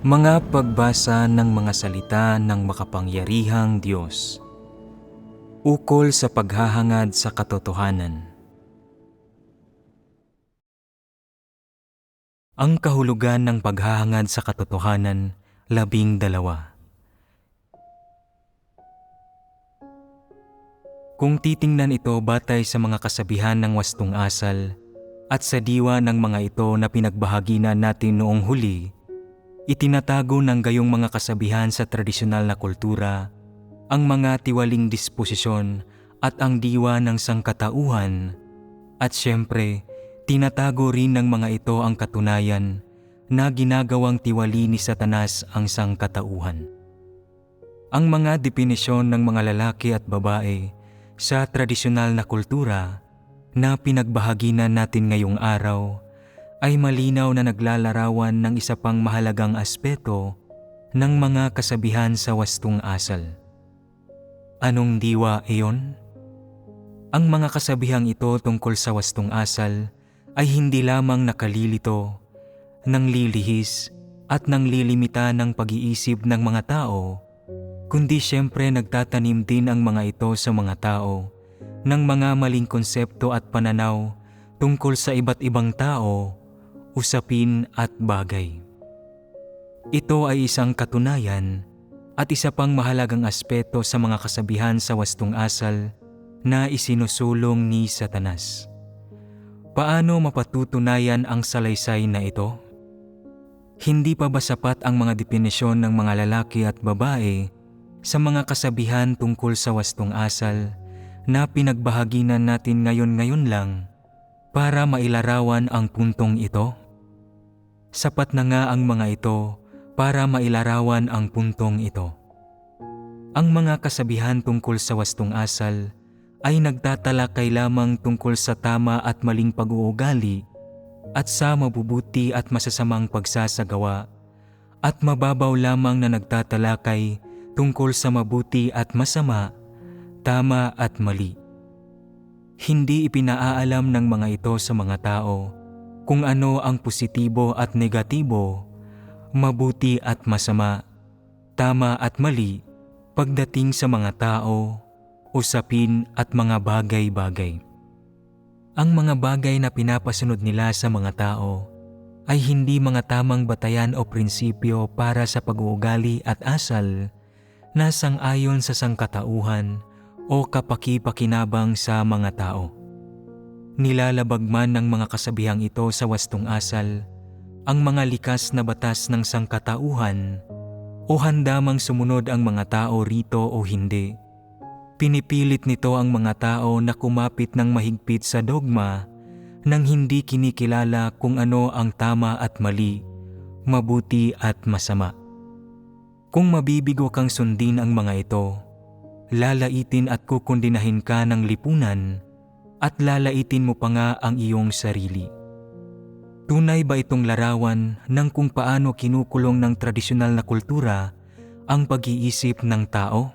Mga pagbasa ng mga salita ng makapangyarihang Diyos. Ukol sa paghahangad sa katotohanan. Ang kahulugan ng paghahangad sa katotohanan, 12. Kung titingnan ito batay sa mga kasabihan ng wastong asal at sa diwa ng mga ito na pinagbahagi na natin noong huli, itinatago ng gayong mga kasabihan sa tradisyonal na kultura ang mga tiwaling disposisyon at ang diwa ng sangkatauhan, at siyempre, tinatago rin ng mga ito ang katunayan na ginagawang tiwali ni Satanas ang sangkatauhan. Ang mga definisyon ng mga lalaki at babae sa tradisyonal na kultura na pinagbahaginan natin ngayong araw ay malinaw na naglalarawan ng isa pang mahalagang aspeto ng mga kasabihan sa wastong asal. Anong diwa iyon? Ang mga kasabihang ito tungkol sa wastong asal ay hindi lamang nakalilito, nanglilihis at nanglilimita ng pag-iisip ng mga tao, kundi siyempre nagtatanim din ang mga ito sa mga tao ng mga maling konsepto at pananaw tungkol sa iba't ibang tao, usapin at bagay. Ito ay isang katunayan at isa pang mahalagang aspeto sa mga kasabihan sa wastong asal na isinusulong ni Satanas. Paano mapatutunayan ang salaysay na ito? Hindi pa ba sapat ang mga definisyon ng mga lalaki at babae sa mga kasabihan tungkol sa wastong asal na pinagbahaginan natin ngayon lang para mailarawan ang puntong ito? Sapat na nga ang mga ito para mailarawan ang puntong ito. Ang mga kasabihan tungkol sa wastong asal ay nagtatalakay lamang tungkol sa tama at maling pag-uugali at sa mabubuti at masasamang pagsasagawa, at mababaw lamang na nagtatalakay tungkol sa mabuti at masama, tama at mali. Hindi ipinaalam ng mga ito sa mga tao kung ano ang positibo at negatibo, mabuti at masama, tama at mali pagdating sa mga tao, usapin at mga bagay-bagay. Ang mga bagay na pinapasunod nila sa mga tao ay hindi mga tamang batayan o prinsipyo para sa pag-uugali at asal na sang-ayon sa sangkatauhan o kapaki-pakinabang sa mga tao. Nilalabag man ng mga kasabihang ito sa wastong asal ang mga likas na batas ng sangkatauhan o handamang sumunod ang mga tao rito o hindi. Pinipilit nito ang mga tao na kumapit ng mahigpit sa dogma nang hindi kinikilala kung ano ang tama at mali, mabuti at masama. Kung mabibigo kang sundin ang mga ito, lalaitin at kukundinahin ka ng lipunan at lalaitin mo pa nga ang iyong sarili. Tunay ba itong larawan ng kung paano kinukulong ng tradisyonal na kultura ang pag-iisip ng tao?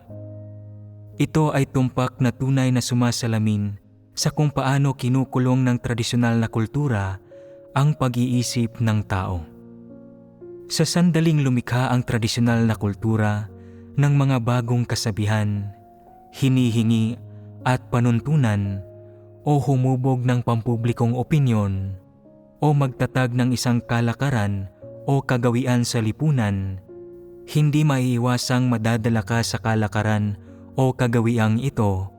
Ito ay tumpak na tunay na sumasalamin sa kung paano kinukulong ng tradisyonal na kultura ang pag-iisip ng tao. Sa sandaling lumikha ang tradisyonal na kultura ng mga bagong kasabihan, hinihingi at panuntunan o humubog ng pampublikong opinyon o magtatag ng isang kalakaran o kagawian sa lipunan, hindi maiiwasang madadala ka sa kalakaran o kagawiang ito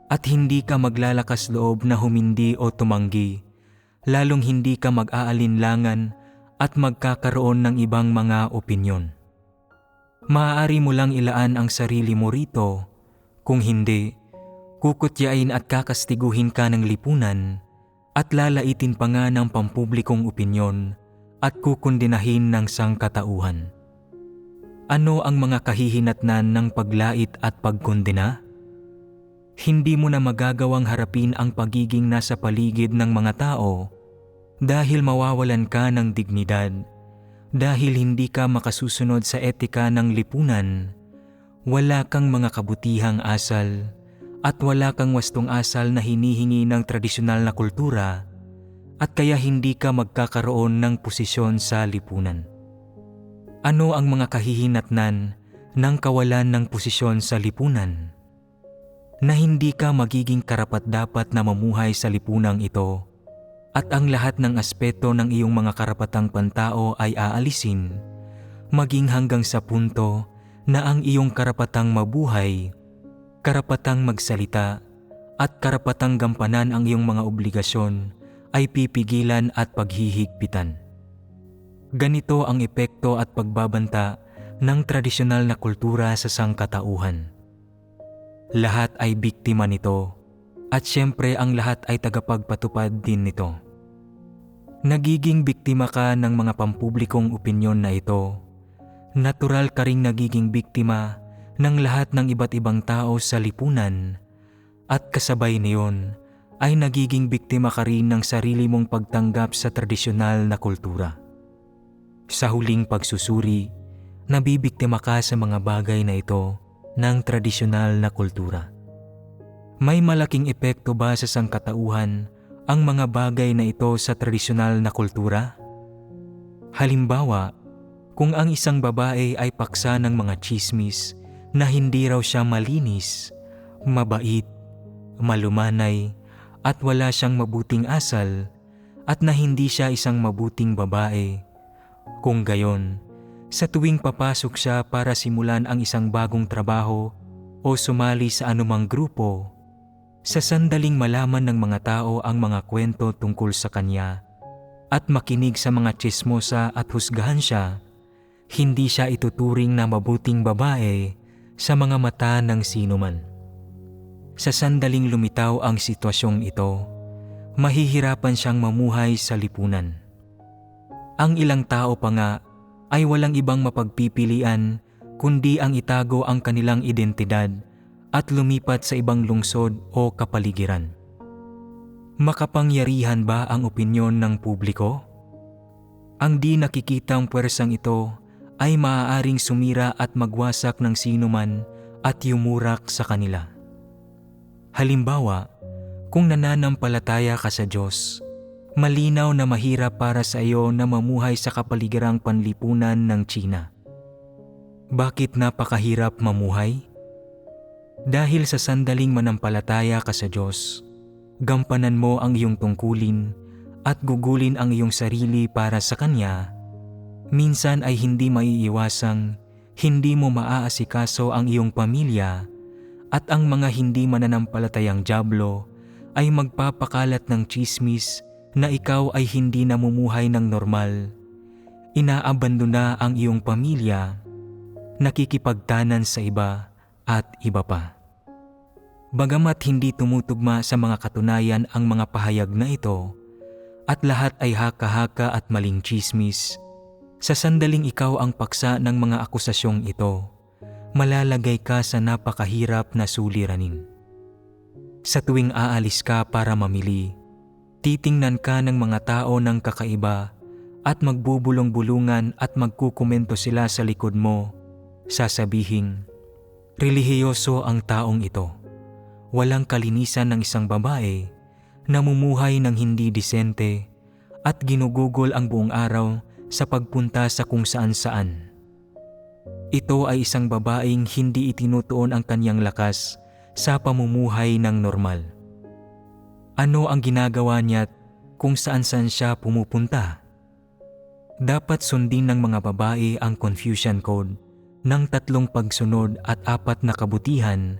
at hindi ka maglalakas loob na humindi o tumanggi, lalong hindi ka mag-aalinlangan at magkakaroon ng ibang mga opinyon. Maaari mo lang ilaan ang sarili mo rito, kung hindi, kukutyain at kakastiguhin ka ng lipunan at lalaitin pa nga ng pampublikong opinyon at kukundinahin ng sangkatauhan. Ano ang mga kahihinatnan ng paglait at pagkundina? Hindi mo na magagawang harapin ang pagiging nasa paligid ng mga tao dahil mawawalan ka ng dignidad, dahil hindi ka makasusunod sa etika ng lipunan, wala kang mga kabutihang asal, at wala kang wastong asal na hinihingi ng tradisyonal na kultura, at kaya hindi ka magkakaroon ng posisyon sa lipunan. Ano ang mga kahihinatnan ng kawalan ng posisyon sa lipunan? Na hindi ka magiging karapat-dapat na mamuhay sa lipunang ito at ang lahat ng aspeto ng iyong mga karapatang pantao ay aalisin, maging hanggang sa punto na ang iyong karapatang mabuhay, karapatang magsalita at karapatang gampanan ang iyong mga obligasyon ay pipigilan at paghihigpitan. Ganito ang epekto at pagbabanta ng tradisyonal na kultura sa sangkatauhan. Lahat ay biktima nito at siyempre ang lahat ay tagapagpatupad din nito. Nagiging biktima ka ng mga pampublikong opinyon na ito. Natural ka ring nagiging biktima ng lahat ng iba't ibang tao sa lipunan at kasabay niyon ay nagiging biktima ka rin ng sarili mong pagtanggap sa tradisyonal na kultura. Sa huling pagsusuri, nabibiktima ka sa mga bagay na ito ng tradisyonal na kultura. May malaking epekto ba sa sangkatauhan ang mga bagay na ito sa tradisyonal na kultura? Halimbawa, kung ang isang babae ay paksa ng mga tsismis na hindi raw siya malinis, mabait, malumanay at wala siyang mabuting asal at na hindi siya isang mabuting babae. Kung gayon, sa tuwing papasok siya para simulan ang isang bagong trabaho o sumali sa anumang grupo, sa sandaling malaman ng mga tao ang mga kwento tungkol sa kanya at makinig sa mga tsismosa at husgahan siya, hindi siya ituturing na mabuting babae sa mga mata ng sinuman. Sa sandaling lumitaw ang sitwasyong ito, mahihirapan siyang mamuhay sa lipunan. Ang ilang tao pa nga ay walang ibang mapagpipilian kundi ang itago ang kanilang identidad at lumipat sa ibang lungsod o kapaligiran. Makapangyarihan ba ang opinyon ng publiko? Ang di nakikitang puwersang ito ay maaaring sumira at magwasak ng sinuman at yumurak sa kanila. Halimbawa, kung nananampalataya ka sa Diyos, malinaw na mahirap para sa iyo na mamuhay sa kapaligirang panlipunan ng Tsina. Bakit napakahirap mamuhay? Dahil sa sandaling manampalataya ka sa Diyos, gampanan mo ang iyong tungkulin at gugulin ang iyong sarili para sa Kanya, minsan ay hindi maiiwasang hindi mo maaasikaso ang iyong pamilya at ang mga hindi mananampalatayang dyablo ay magpapakalat ng tsismis na ikaw ay hindi namumuhay ng normal, inaabandona ang iyong pamilya, nakikipagtanan sa iba at iba pa. Bagamat hindi tumutugma sa mga katunayan ang mga pahayag na ito at lahat ay haka-haka at maling tsismis, sa sandaling ikaw ang paksa ng mga akusasyong ito, malalagay ka sa napakahirap na suliranin. Sa tuwing aalis ka para mamili, titingnan ka ng mga tao ng kakaiba at magbubulong-bulungan at magkukomento sila sa likod mo, sasabihing, relihiyoso ang taong ito. Walang kalinisan ng isang babae, namumuhay ng hindi disente at ginugugol ang buong araw sa pagpunta sa kung saan-saan. Ito ay isang babaeng hindi itinutuon ang kanyang lakas sa pamumuhay ng normal. Ano ang ginagawa niya kung saan-saan siya pumupunta? Dapat sundin ng mga babae ang Confucian Code ng 3 pagsunod at 4 na kabutihan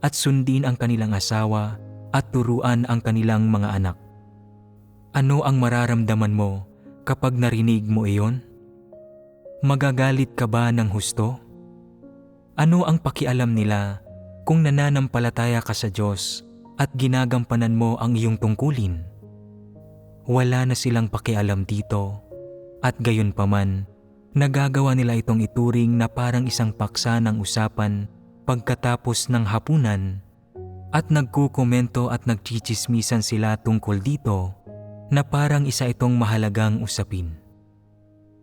at sundin ang kanilang asawa at turuan ang kanilang mga anak. Ano ang mararamdaman mo kapag narinig mo iyon? Magagalit ka ba ng husto? Ano ang pakialam nila kung nananampalataya ka sa Diyos at ginagampanan mo ang iyong tungkulin? Wala na silang pakialam dito at gayunpaman, nagagawa nila itong ituring na parang isang paksa ng usapan pagkatapos ng hapunan at nagkukomento at nagchichismisan sila tungkol dito na parang isa itong mahalagang usapin.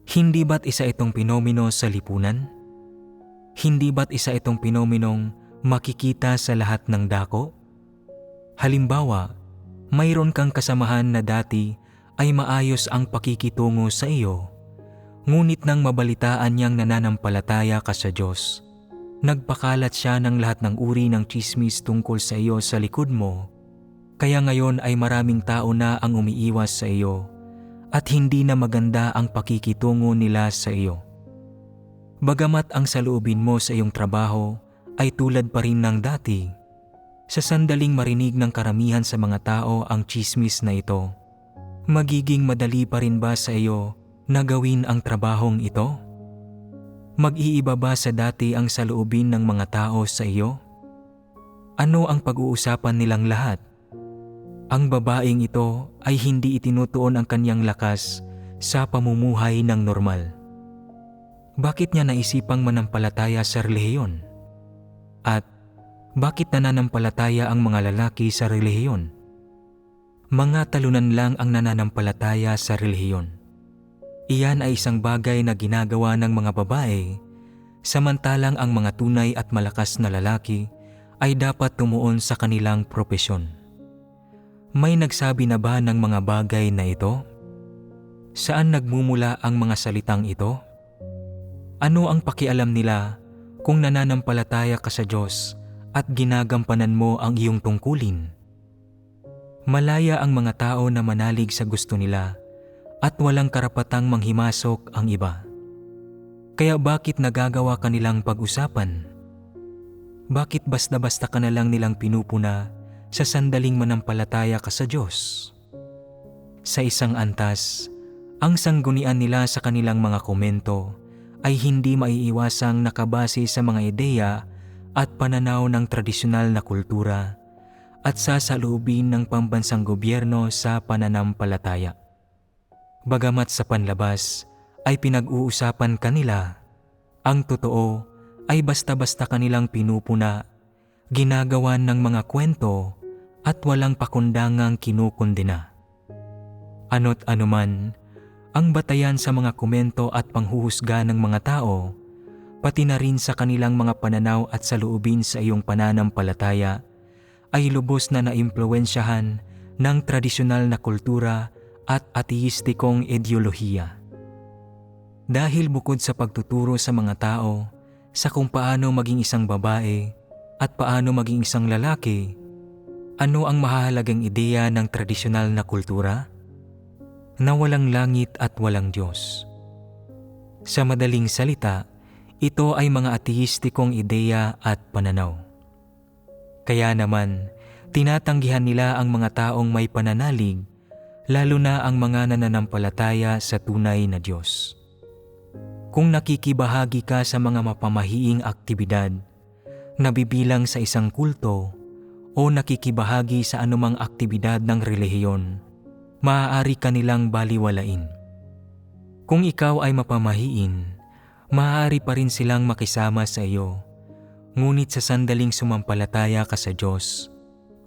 Hindi ba't isa itong pinomeno sa lipunan? Hindi ba't isa itong pinomenong makikita sa lahat ng dako? Halimbawa, mayroon kang kasamahan na dati ay maayos ang pakikitungo sa iyo, Ngunit nang mabalitaan niyang nananampalataya ka sa Diyos, nagpakalat siya ng lahat ng uri ng tsismis tungkol sa iyo sa likod mo, kaya ngayon ay maraming tao na ang umiiwas sa iyo at hindi na maganda ang pakikitungo nila sa iyo. Bagamat ang saloobin mo sa iyong trabaho ay tulad pa rin ng dati, sa sandaling marinig ng karamihan sa mga tao ang tsismis na ito, magiging madali pa rin ba sa iyo na gawin ang trabahong ito? Mag-iiba ba sa dati ang saloobin ng mga tao sa iyo? Ano ang pag-uusapan nilang lahat? Ang babaeng ito ay hindi itinutuon ang kanyang lakas sa pamumuhay ng normal. Bakit niya naisipang manampalataya sa relihiyon? At bakit nananampalataya ang mga lalaki sa relihiyon? Mga talunan lang ang nananampalataya sa relihiyon. Iyan ay isang bagay na ginagawa ng mga babae, samantalang ang mga tunay at malakas na lalaki ay dapat tumuon sa kanilang propesyon. May nagsabi na ba ng mga bagay na ito? Saan nagmumula ang mga salitang ito? Ano ang pakialam nila kung nananampalataya ka sa Diyos at ginagampanan mo ang iyong tungkulin? Malaya ang mga tao na manalig sa gusto nila at walang karapatang manghimasok ang iba. Kaya bakit nagagawa ka nilang pag-usapan? Bakit basta-basta ka na lang nilang pinupuna sa sandaling manampalataya ka sa Diyos? Sa isang antas, ang sanggunian nila sa kanilang mga komento ay hindi maiiwasang nakabase sa mga ideya at pananaw ng tradisyonal na kultura at sasalubin ng pambansang gobyerno sa pananampalataya. Bagamat sa panlabas ay pinag-uusapan kanila, ang totoo ay basta-basta kanilang pinupuna, ginagawan ng mga kwento at walang pakundangang kinukundina. Ano't anuman, ang batayan sa mga komento at panghuhusga ng mga tao, pati na rin sa kanilang mga pananaw at saloobin sa iyong pananampalataya, ay lubos na naimpluwensyahan ng tradisyonal na kultura at ateistikong ideolohiya. Dahil bukod sa pagtuturo sa mga tao sa kung paano maging isang babae at paano maging isang lalaki, ano ang mahahalagang ideya ng tradisyonal na kultura? Na walang langit at walang Diyos. Sa madaling salita, ito ay mga ateistikong ideya at pananaw. Kaya naman, tinatanggihan nila ang mga taong may pananalig, lalo na ang mga nananampalataya sa tunay na Diyos. Kung nakikibahagi ka sa mga mapamahiing aktibidad, nabibilang sa isang kulto, o nakikibahagi sa anumang aktibidad ng relihiyon, maaari ka nilang baliwalain. Kung ikaw ay mapamahiin, maaari pa rin silang makisama sa iyo. Ngunit sa sandaling sumampalataya ka sa Diyos,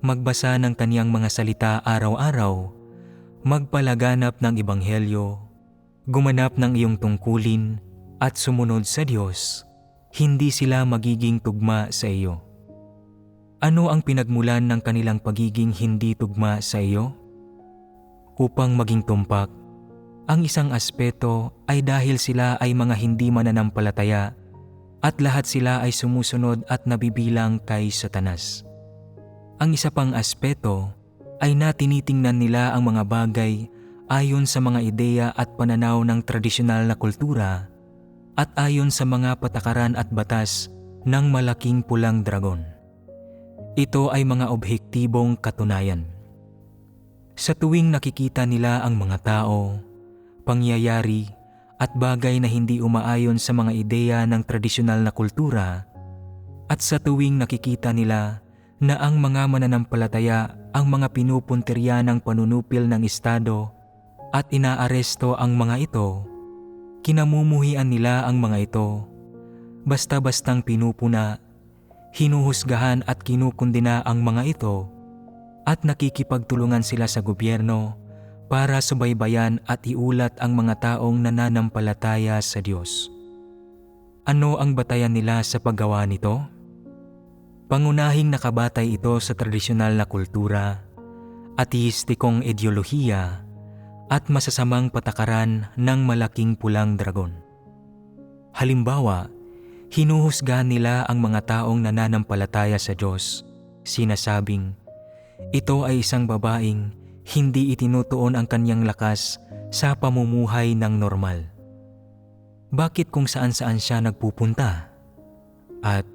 magbasa ng Kaniyang mga salita araw-araw, magpalaganap ng Ebanghelyo, gumanap ng iyong tungkulin at sumunod sa Diyos, hindi sila magiging tugma sa iyo. Ano ang pinagmulan ng kanilang pagiging hindi tugma sa iyo? Upang maging tumpak, ang isang aspeto ay dahil sila ay mga hindi mananampalataya at lahat sila ay sumusunod at nabibilang kay Satanas. Ang isa pang aspeto ay na tinitingnan nila ang mga bagay ayon sa mga ideya at pananaw ng tradisyonal na kultura at ayon sa mga patakaran at batas ng malaking pulang dragon. Ito ay mga objektibong katunayan. Sa tuwing nakikita nila ang mga tao, pangyayari at bagay na hindi umaayon sa mga ideya ng tradisyonal na kultura, at sa tuwing nakikita nila na ang mga mananampalataya ang mga pinupuntirya ng panunupil ng Estado at inaaresto ang mga ito, kinamumuhian nila ang mga ito, basta-bastang pinupuna, hinuhusgahan at kinukundina ang mga ito, at nakikipagtulungan sila sa gobyerno para subaybayan at iulat ang mga taong nananampalataya sa Diyos. Ano ang batayan nila sa paggawa nito? Pangunahing nakabatay ito sa tradisyonal na kultura, ateistikong ideolohiya, at masasamang patakaran ng malaking pulang dragon. Halimbawa, hinuhusga nila ang mga taong nananampalataya sa Diyos, sinasabing, ito ay isang babaeng hindi itinutuon ang kanyang lakas sa pamumuhay ng normal. Bakit kung saan-saan siya nagpupunta? At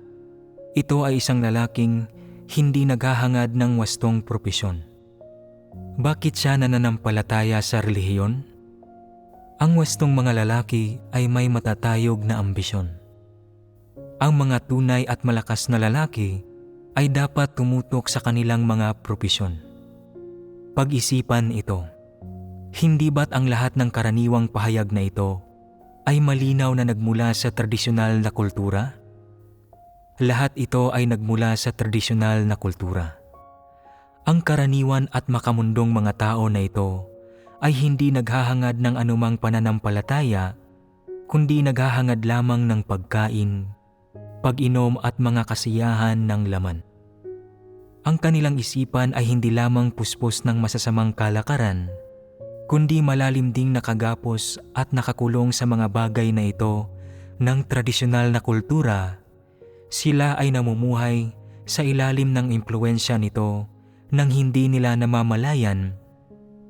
ito ay isang lalaking hindi naghahangad ng wastong propesyon. Bakit siya nananampalataya sa relihiyon? Ang wastong mga lalaki ay may matatayog na ambisyon. Ang mga tunay at malakas na lalaki ay dapat tumutok sa kanilang mga propesyon. Pag-isipan ito. Hindi ba't ang lahat ng karaniwang pahayag na ito ay malinaw na nagmula sa tradisyonal na kultura? Lahat ito ay nagmula sa tradisyonal na kultura. Ang karaniwan at makamundong mga tao na ito ay hindi naghahangad ng anumang pananampalataya, kundi naghahangad lamang ng pagkain, pag-inom at mga kasiyahan ng laman. Ang kanilang isipan ay hindi lamang puspos ng masasamang kalakaran, kundi malalim ding nakagapos at nakakulong sa mga bagay na ito ng tradisyonal na kultura. Sila ay namumuhay sa ilalim ng impluwensya nito nang hindi nila namamalayan,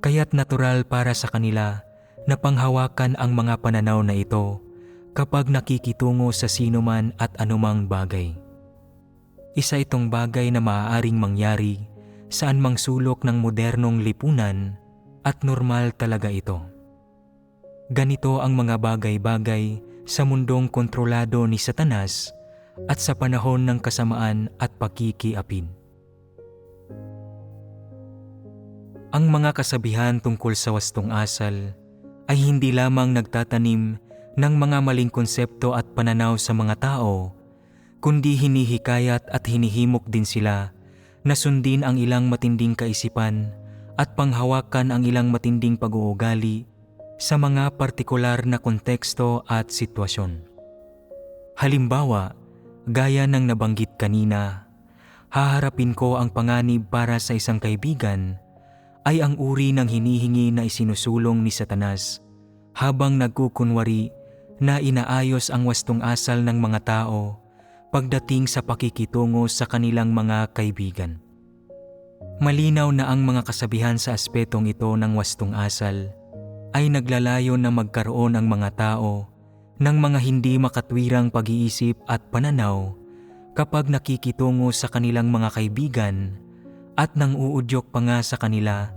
kaya't natural para sa kanila na panghawakan ang mga pananaw na ito kapag nakikitungo sa sinuman at anumang bagay. Isa itong bagay na maaaring mangyari saan mang sulok ng modernong lipunan at normal talaga ito. Ganito ang mga bagay-bagay sa mundong kontrolado ni Satanas at sa panahon ng kasamaan at pakikiapid. Ang mga kasabihan tungkol sa wastong asal ay hindi lamang nagtatanim ng mga maling konsepto at pananaw sa mga tao, kundi hinihikayat at hinihimok din sila na sundin ang ilang matinding kaisipan at panghawakan ang ilang matinding pag-uugali sa mga partikular na konteksto at sitwasyon. Halimbawa, gaya ng nabanggit kanina, haharapin ko ang panganib para sa isang kaibigan ay ang uri ng hinihingi na isinusulong ni Satanas habang nagkukunwari na inaayos ang wastong asal ng mga tao pagdating sa pakikitungo sa kanilang mga kaibigan. Malinaw na ang mga kasabihan sa aspetong ito ng wastong asal ay naglalayon na magkaroon ang mga tao ng mga hindi makatwirang pag-iisip at pananaw kapag nakikitungo sa kanilang mga kaibigan, at nang uudyok pa nga sa kanila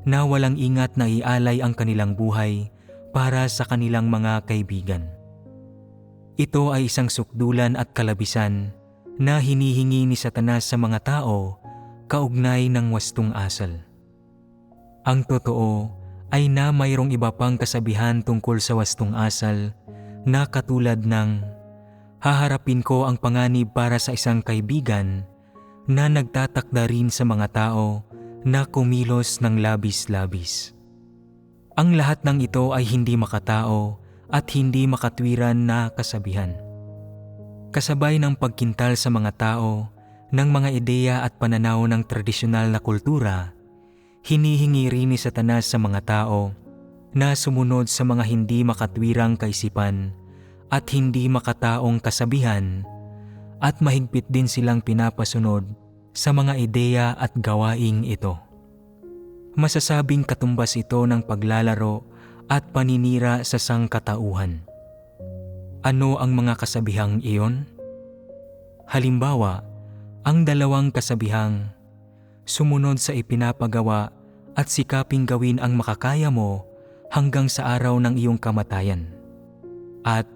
na walang ingat na ialay ang kanilang buhay para sa kanilang mga kaibigan. Ito ay isang sukdulan at kalabisan na hinihingi ni Satanas sa mga tao kaugnay ng wastong asal. Ang totoo ay na mayroong iba pang kasabihan tungkol sa wastong asal na katulad ng haharapin ko ang panganib para sa isang kaibigan na nagtatakda rin sa mga tao na kumilos ng labis-labis. Ang lahat ng ito ay hindi makatao at hindi makatwiran na kasabihan. Kasabay ng pagkintal sa mga tao ng mga ideya at pananaw ng tradisyonal na kultura, hinihingi rin ni Satanas sa mga tao na sumunod sa mga hindi makatwirang kaisipan at hindi makataong kasabihan, at mahigpit din silang pinapasunod sa mga ideya at gawaing ito. Masasabing katumbas ito ng paglalaro at paninira sa sangkatauhan. Ano ang mga kasabihang iyon? Halimbawa, ang dalawang kasabihang sumunod sa ipinapagawa at sikaping gawin ang makakaya mo hanggang sa araw ng iyong kamatayan. At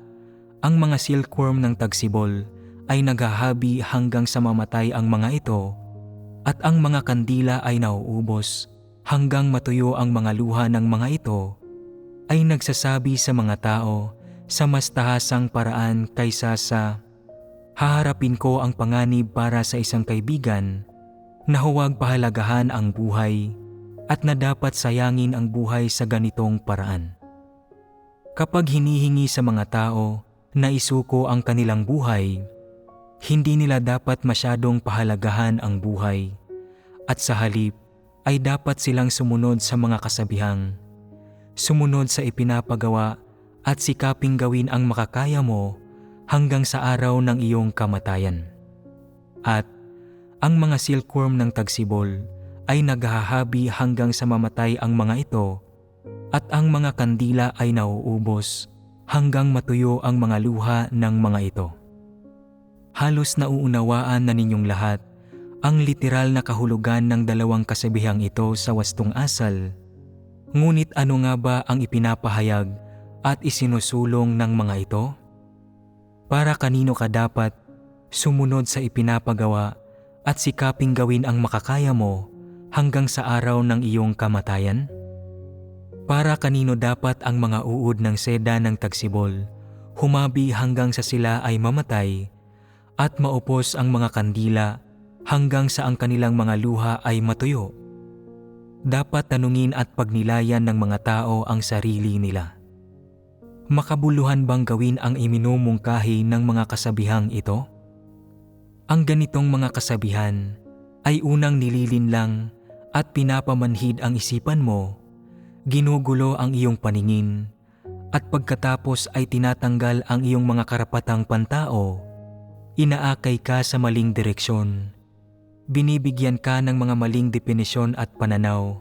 ang mga silkworm ng tagsibol ay naghahabi hanggang sa mamatay ang mga ito, at ang mga kandila ay nauubos hanggang matuyo ang mga luha ng mga ito, ay nagsasabi sa mga tao sa mas tahasang paraan kaysa sa haharapin ko ang panganib para sa isang kaibigan na huwag pahalagahan ang buhay at na dapat sayangin ang buhay sa ganitong paraan. Kapag hinihingi sa mga tao na isuko ang kanilang buhay, hindi nila dapat masyadong pahalagahan ang buhay, at sa halip ay dapat silang sumunod sa mga kasabihang sumunod sa ipinapagawa at sikaping gawin ang makakaya mo hanggang sa araw ng iyong kamatayan. At ang mga silkworm ng tagsibol ay naghahabi hanggang sa mamatay ang mga ito, at ang mga kandila ay nauubos hanggang matuyo ang mga luha ng mga ito. Halos nauunawaan na ninyong lahat ang literal na kahulugan ng dalawang kasabihang ito sa wastong asal. Ngunit ano nga ba ang ipinapahayag at isinusulong ng mga ito? Para kanino ka dapat sumunod sa ipinapagawa at sikaping gawin ang makakaya mo hanggang sa araw ng iyong kamatayan? Para kanino dapat ang mga uod ng seda ng tagsibol humabi hanggang sa sila ay mamatay, at maupos ang mga kandila hanggang sa ang kanilang mga luha ay matuyo? Dapat tanungin at pagnilayan ng mga tao ang sarili nila. Makabuluhan bang gawin ang iminumungkahi ng mga kasabihang ito? Ang ganitong mga kasabihan ay unang nililinlang at pinapamanhid ang isipan mo, ginugulo ang iyong paningin, at pagkatapos ay tinatanggal ang iyong mga karapatang pantao. Inaakay ka sa maling direksyon. Binibigyan ka ng mga maling definisyon at pananaw,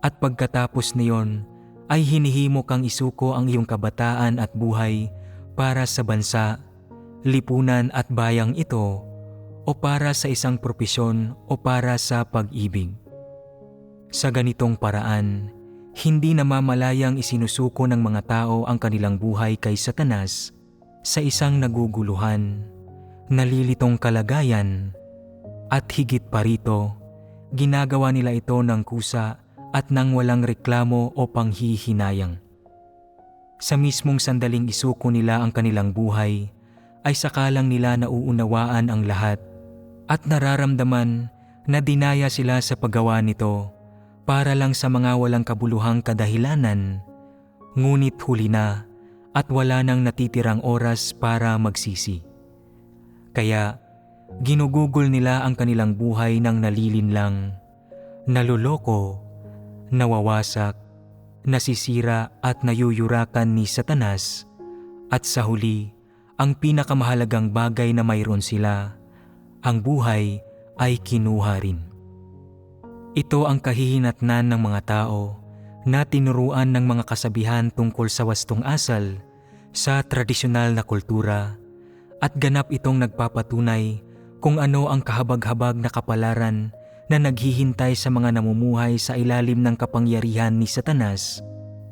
at pagkatapos niyon ay hinihimo kang isuko ang iyong kabataan at buhay para sa bansa, lipunan at bayang ito, o para sa isang propesyon o para sa pag-ibig. Sa ganitong paraan, hindi namamalayang isinusuko ng mga tao ang kanilang buhay kay Satanas sa isang naguguluhan, nalilitong kalagayan, at higit pa rito, ginagawa nila ito ng kusa at nang walang reklamo o panghihinayang. Sa mismong sandaling isuko nila ang kanilang buhay, ay sakalang nila nauunawaan ang lahat at nararamdaman na dinaya sila sa paggawa nito para lang sa mga walang kabuluhang kadahilanan, ngunit huli na at wala nang natitirang oras para magsisi. Kaya ginugugol nila ang kanilang buhay ng nalilinlang, naluloko, nawawasak, nasisira at nayuyurakan ni Satanas, at sa huli, ang pinakamahalagang bagay na mayroon sila, ang buhay, ay kinuha rin. Ito ang kahihinatnan ng mga tao na tinuruan ng mga kasabihan tungkol sa wastong asal sa tradisyonal na kultura, at ganap itong nagpapatunay kung ano ang kahabag-habag na kapalaran na naghihintay sa mga namumuhay sa ilalim ng kapangyarihan ni Satanas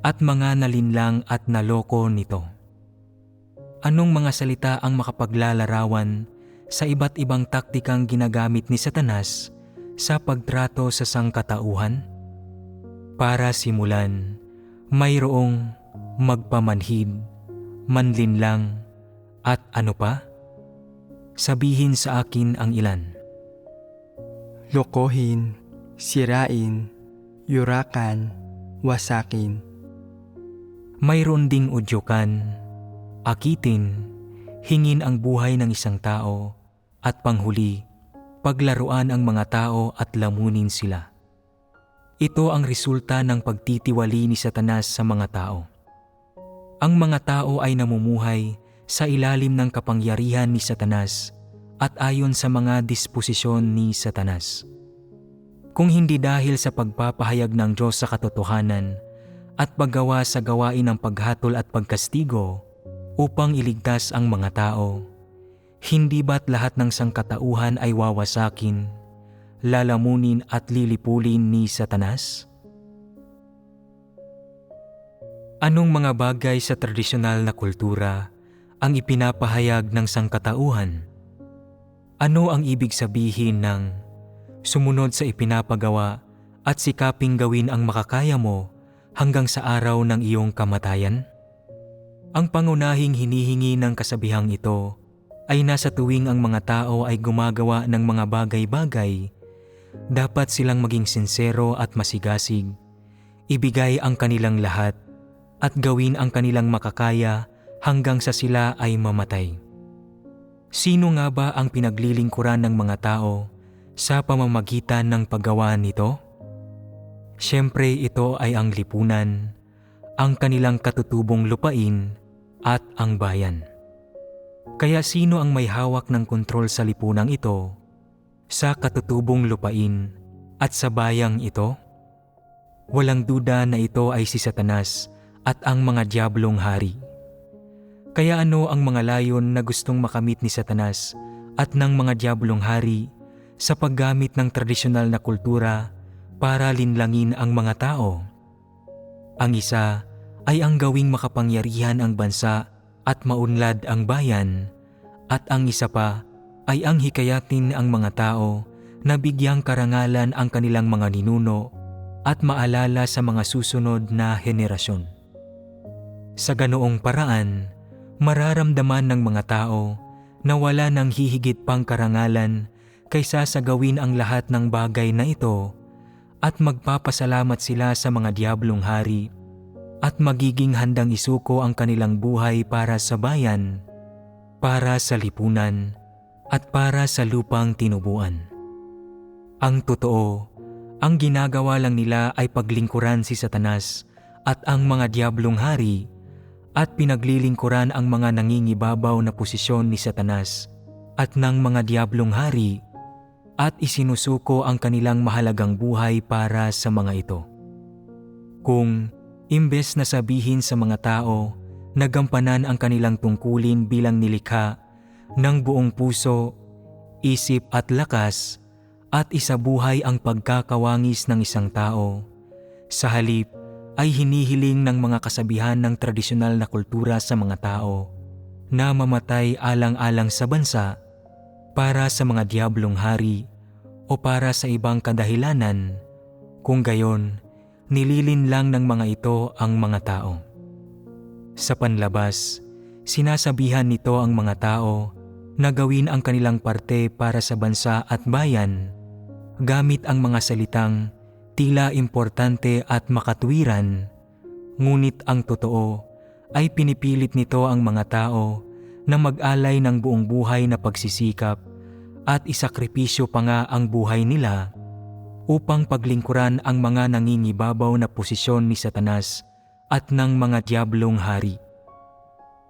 at mga nalinlang at naloko nito. Anong mga salita ang makapaglalarawan sa iba't ibang taktikang ginagamit ni Satanas sa pagtrato sa sangkatauhan? Para simulan, mayroong magpamanhid, manlinlang, at ano pa? Sabihin sa akin ang ilan. Lokohin, sirain, yurakan, wasakin. Mayroon ding udyukan, akitin, hingin ang buhay ng isang tao, at panghuli, paglaruan ang mga tao at lamunin sila. Ito ang resulta ng pagtitiwali ni Satanas sa mga tao. Ang mga tao ay namumuhay sa ilalim ng kapangyarihan ni Satanas at ayon sa mga disposisyon ni Satanas. Kung hindi dahil sa pagpapahayag ng Diyos sa katotohanan at paggawa sa gawain ng paghatol at pagkastigo upang iligtas ang mga tao, hindi ba't lahat ng sangkatauhan ay wawasakin, lalamunin at lilipulin ni Satanas? Anong mga bagay sa tradisyonal na kultura ang ipinapahayag ng sangkatauhan? Ano ang ibig sabihin ng sumunod sa ipinapagawa at sikaping gawin ang makakaya mo hanggang sa araw ng iyong kamatayan? Ang pangunahing hinihingi ng kasabihang ito ay nasa tuwing ang mga tao ay gumagawa ng mga bagay-bagay, dapat silang maging sinsero at masigasig, ibigay ang kanilang lahat, at gawin ang kanilang makakaya hanggang sa sila ay mamatay. Sino nga ba ang pinaglilingkuran ng mga tao sa pamamagitan ng paggawa nito? Siyempre ito ay ang lipunan, ang kanilang katutubong lupain at ang bayan. Kaya sino ang may hawak ng kontrol sa lipunang ito, sa katutubong lupain at sa bayang ito? Walang duda na ito ay si Satanas at ang mga diablong hari. Kaya ano ang mga layon na gustong makamit ni Satanas at ng mga diablong hari sa paggamit ng tradisyonal na kultura para linlangin ang mga tao? Ang isa ay ang gawing makapangyarihan ang bansa at maunlad ang bayan, at ang isa pa ay ang hikayatin ang mga tao na bigyang karangalan ang kanilang mga ninuno at maalala sa mga susunod na henerasyon. Sa ganoong paraan, mararamdaman ng mga tao na wala nang hihigit pang karangalan kaysa sa gawin ang lahat ng bagay na ito, at magpapasalamat sila sa mga diablong hari at magiging handang isuko ang kanilang buhay para sa bayan, para sa lipunan, at para sa lupang tinubuan. Ang totoo, ang ginagawa lang nila ay paglingkuran si Satanas at ang mga diablong hari, at pinaglilingkuran ang mga nangingibabaw na posisyon ni Satanas at ng mga diablong hari, at isinusuko ang kanilang mahalagang buhay para sa mga ito. Kung imbes na sabihin sa mga tao na gampanan ang kanilang tungkulin bilang nilikha ng buong puso, isip at lakas, at isabuhay ang pagkakawangis ng isang tao, sa halip ay hinihiling ng mga kasabihan ng tradisyonal na kultura sa mga tao na mamatay alang-alang sa bansa para sa mga diablong hari o para sa ibang kadahilanan, kung gayon, nililin lang ng mga ito ang mga tao. Sa panlabas, sinasabihan nito ang mga tao na gawin ang kanilang parte para sa bansa at bayan gamit ang mga salitang tila importante at makatwiran, ngunit ang totoo ay pinipilit nito ang mga tao na mag-alay ng buong buhay na pagsisikap at isakripisyo pa nga ang buhay nila upang paglingkuran ang mga nangingibabaw na posisyon ni Satanas at ng mga diablong hari.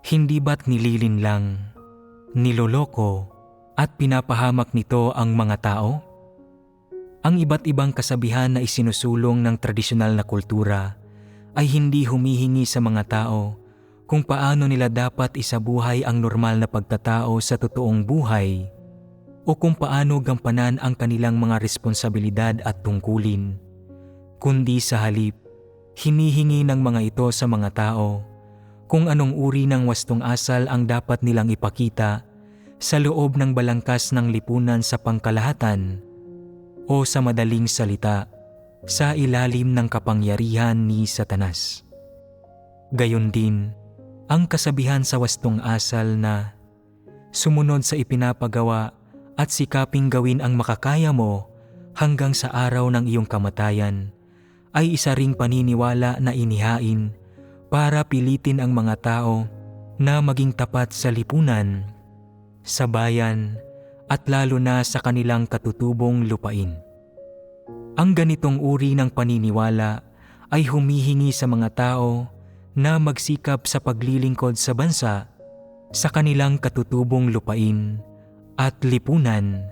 Hindi ba't nililin lang, niloloko at pinapahamak nito ang mga tao? Ang iba't ibang kasabihan na isinusulong ng tradisyonal na kultura ay hindi humihingi sa mga tao kung paano nila dapat isabuhay ang normal na pagtatao sa totoong buhay o kung paano gampanan ang kanilang mga responsibilidad at tungkulin, kundi sa halip, hinihingi ng mga ito sa mga tao kung anong uri ng wastong asal ang dapat nilang ipakita sa loob ng balangkas ng lipunan sa pangkalahatan, o sa madaling salita, sa ilalim ng kapangyarihan ni Satanas. Gayon din, ang kasabihan sa wastong asal na sumunod sa ipinapagawa at sikaping gawin ang makakaya mo hanggang sa araw ng iyong kamatayan ay isa ring paniniwala na inihain para pilitin ang mga tao na maging tapat sa lipunan, sa bayan, at lalo na sa kanilang katutubong lupain. Ang ganitong uri ng paniniwala ay humihingi sa mga tao na magsikap sa paglilingkod sa bansa, sa kanilang katutubong lupain at lipunan,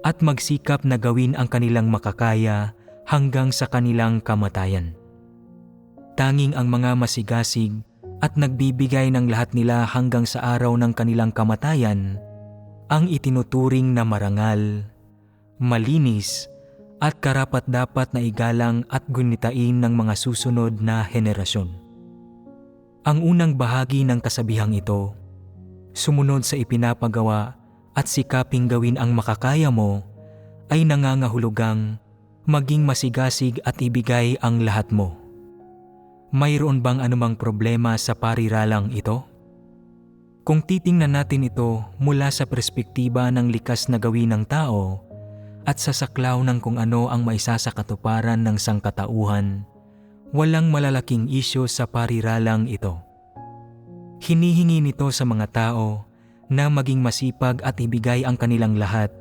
at magsikap na gawin ang kanilang makakaya hanggang sa kanilang kamatayan. Tanging ang mga masigasig at nagbibigay ng lahat nila hanggang sa araw ng kanilang kamatayan ang itinuturing na marangal, malinis, at karapat-dapat na igalang at gunitain ng mga susunod na henerasyon. Ang unang bahagi ng kasabihang ito, sumunod sa ipinapagawa at sikaping gawin ang makakaya mo, ay nangangahulugang maging masigasig at ibigay ang lahat mo. Mayroon bang anumang problema sa pariralang ito? Kung titingnan natin ito mula sa perspektiba ng likas na gawin ng tao at sa saklaw ng kung ano ang maisasakatuparan ng sangkatauhan, walang malalaking isyu sa pariralang ito. Hinihingi nito sa mga tao na maging masipag at ibigay ang kanilang lahat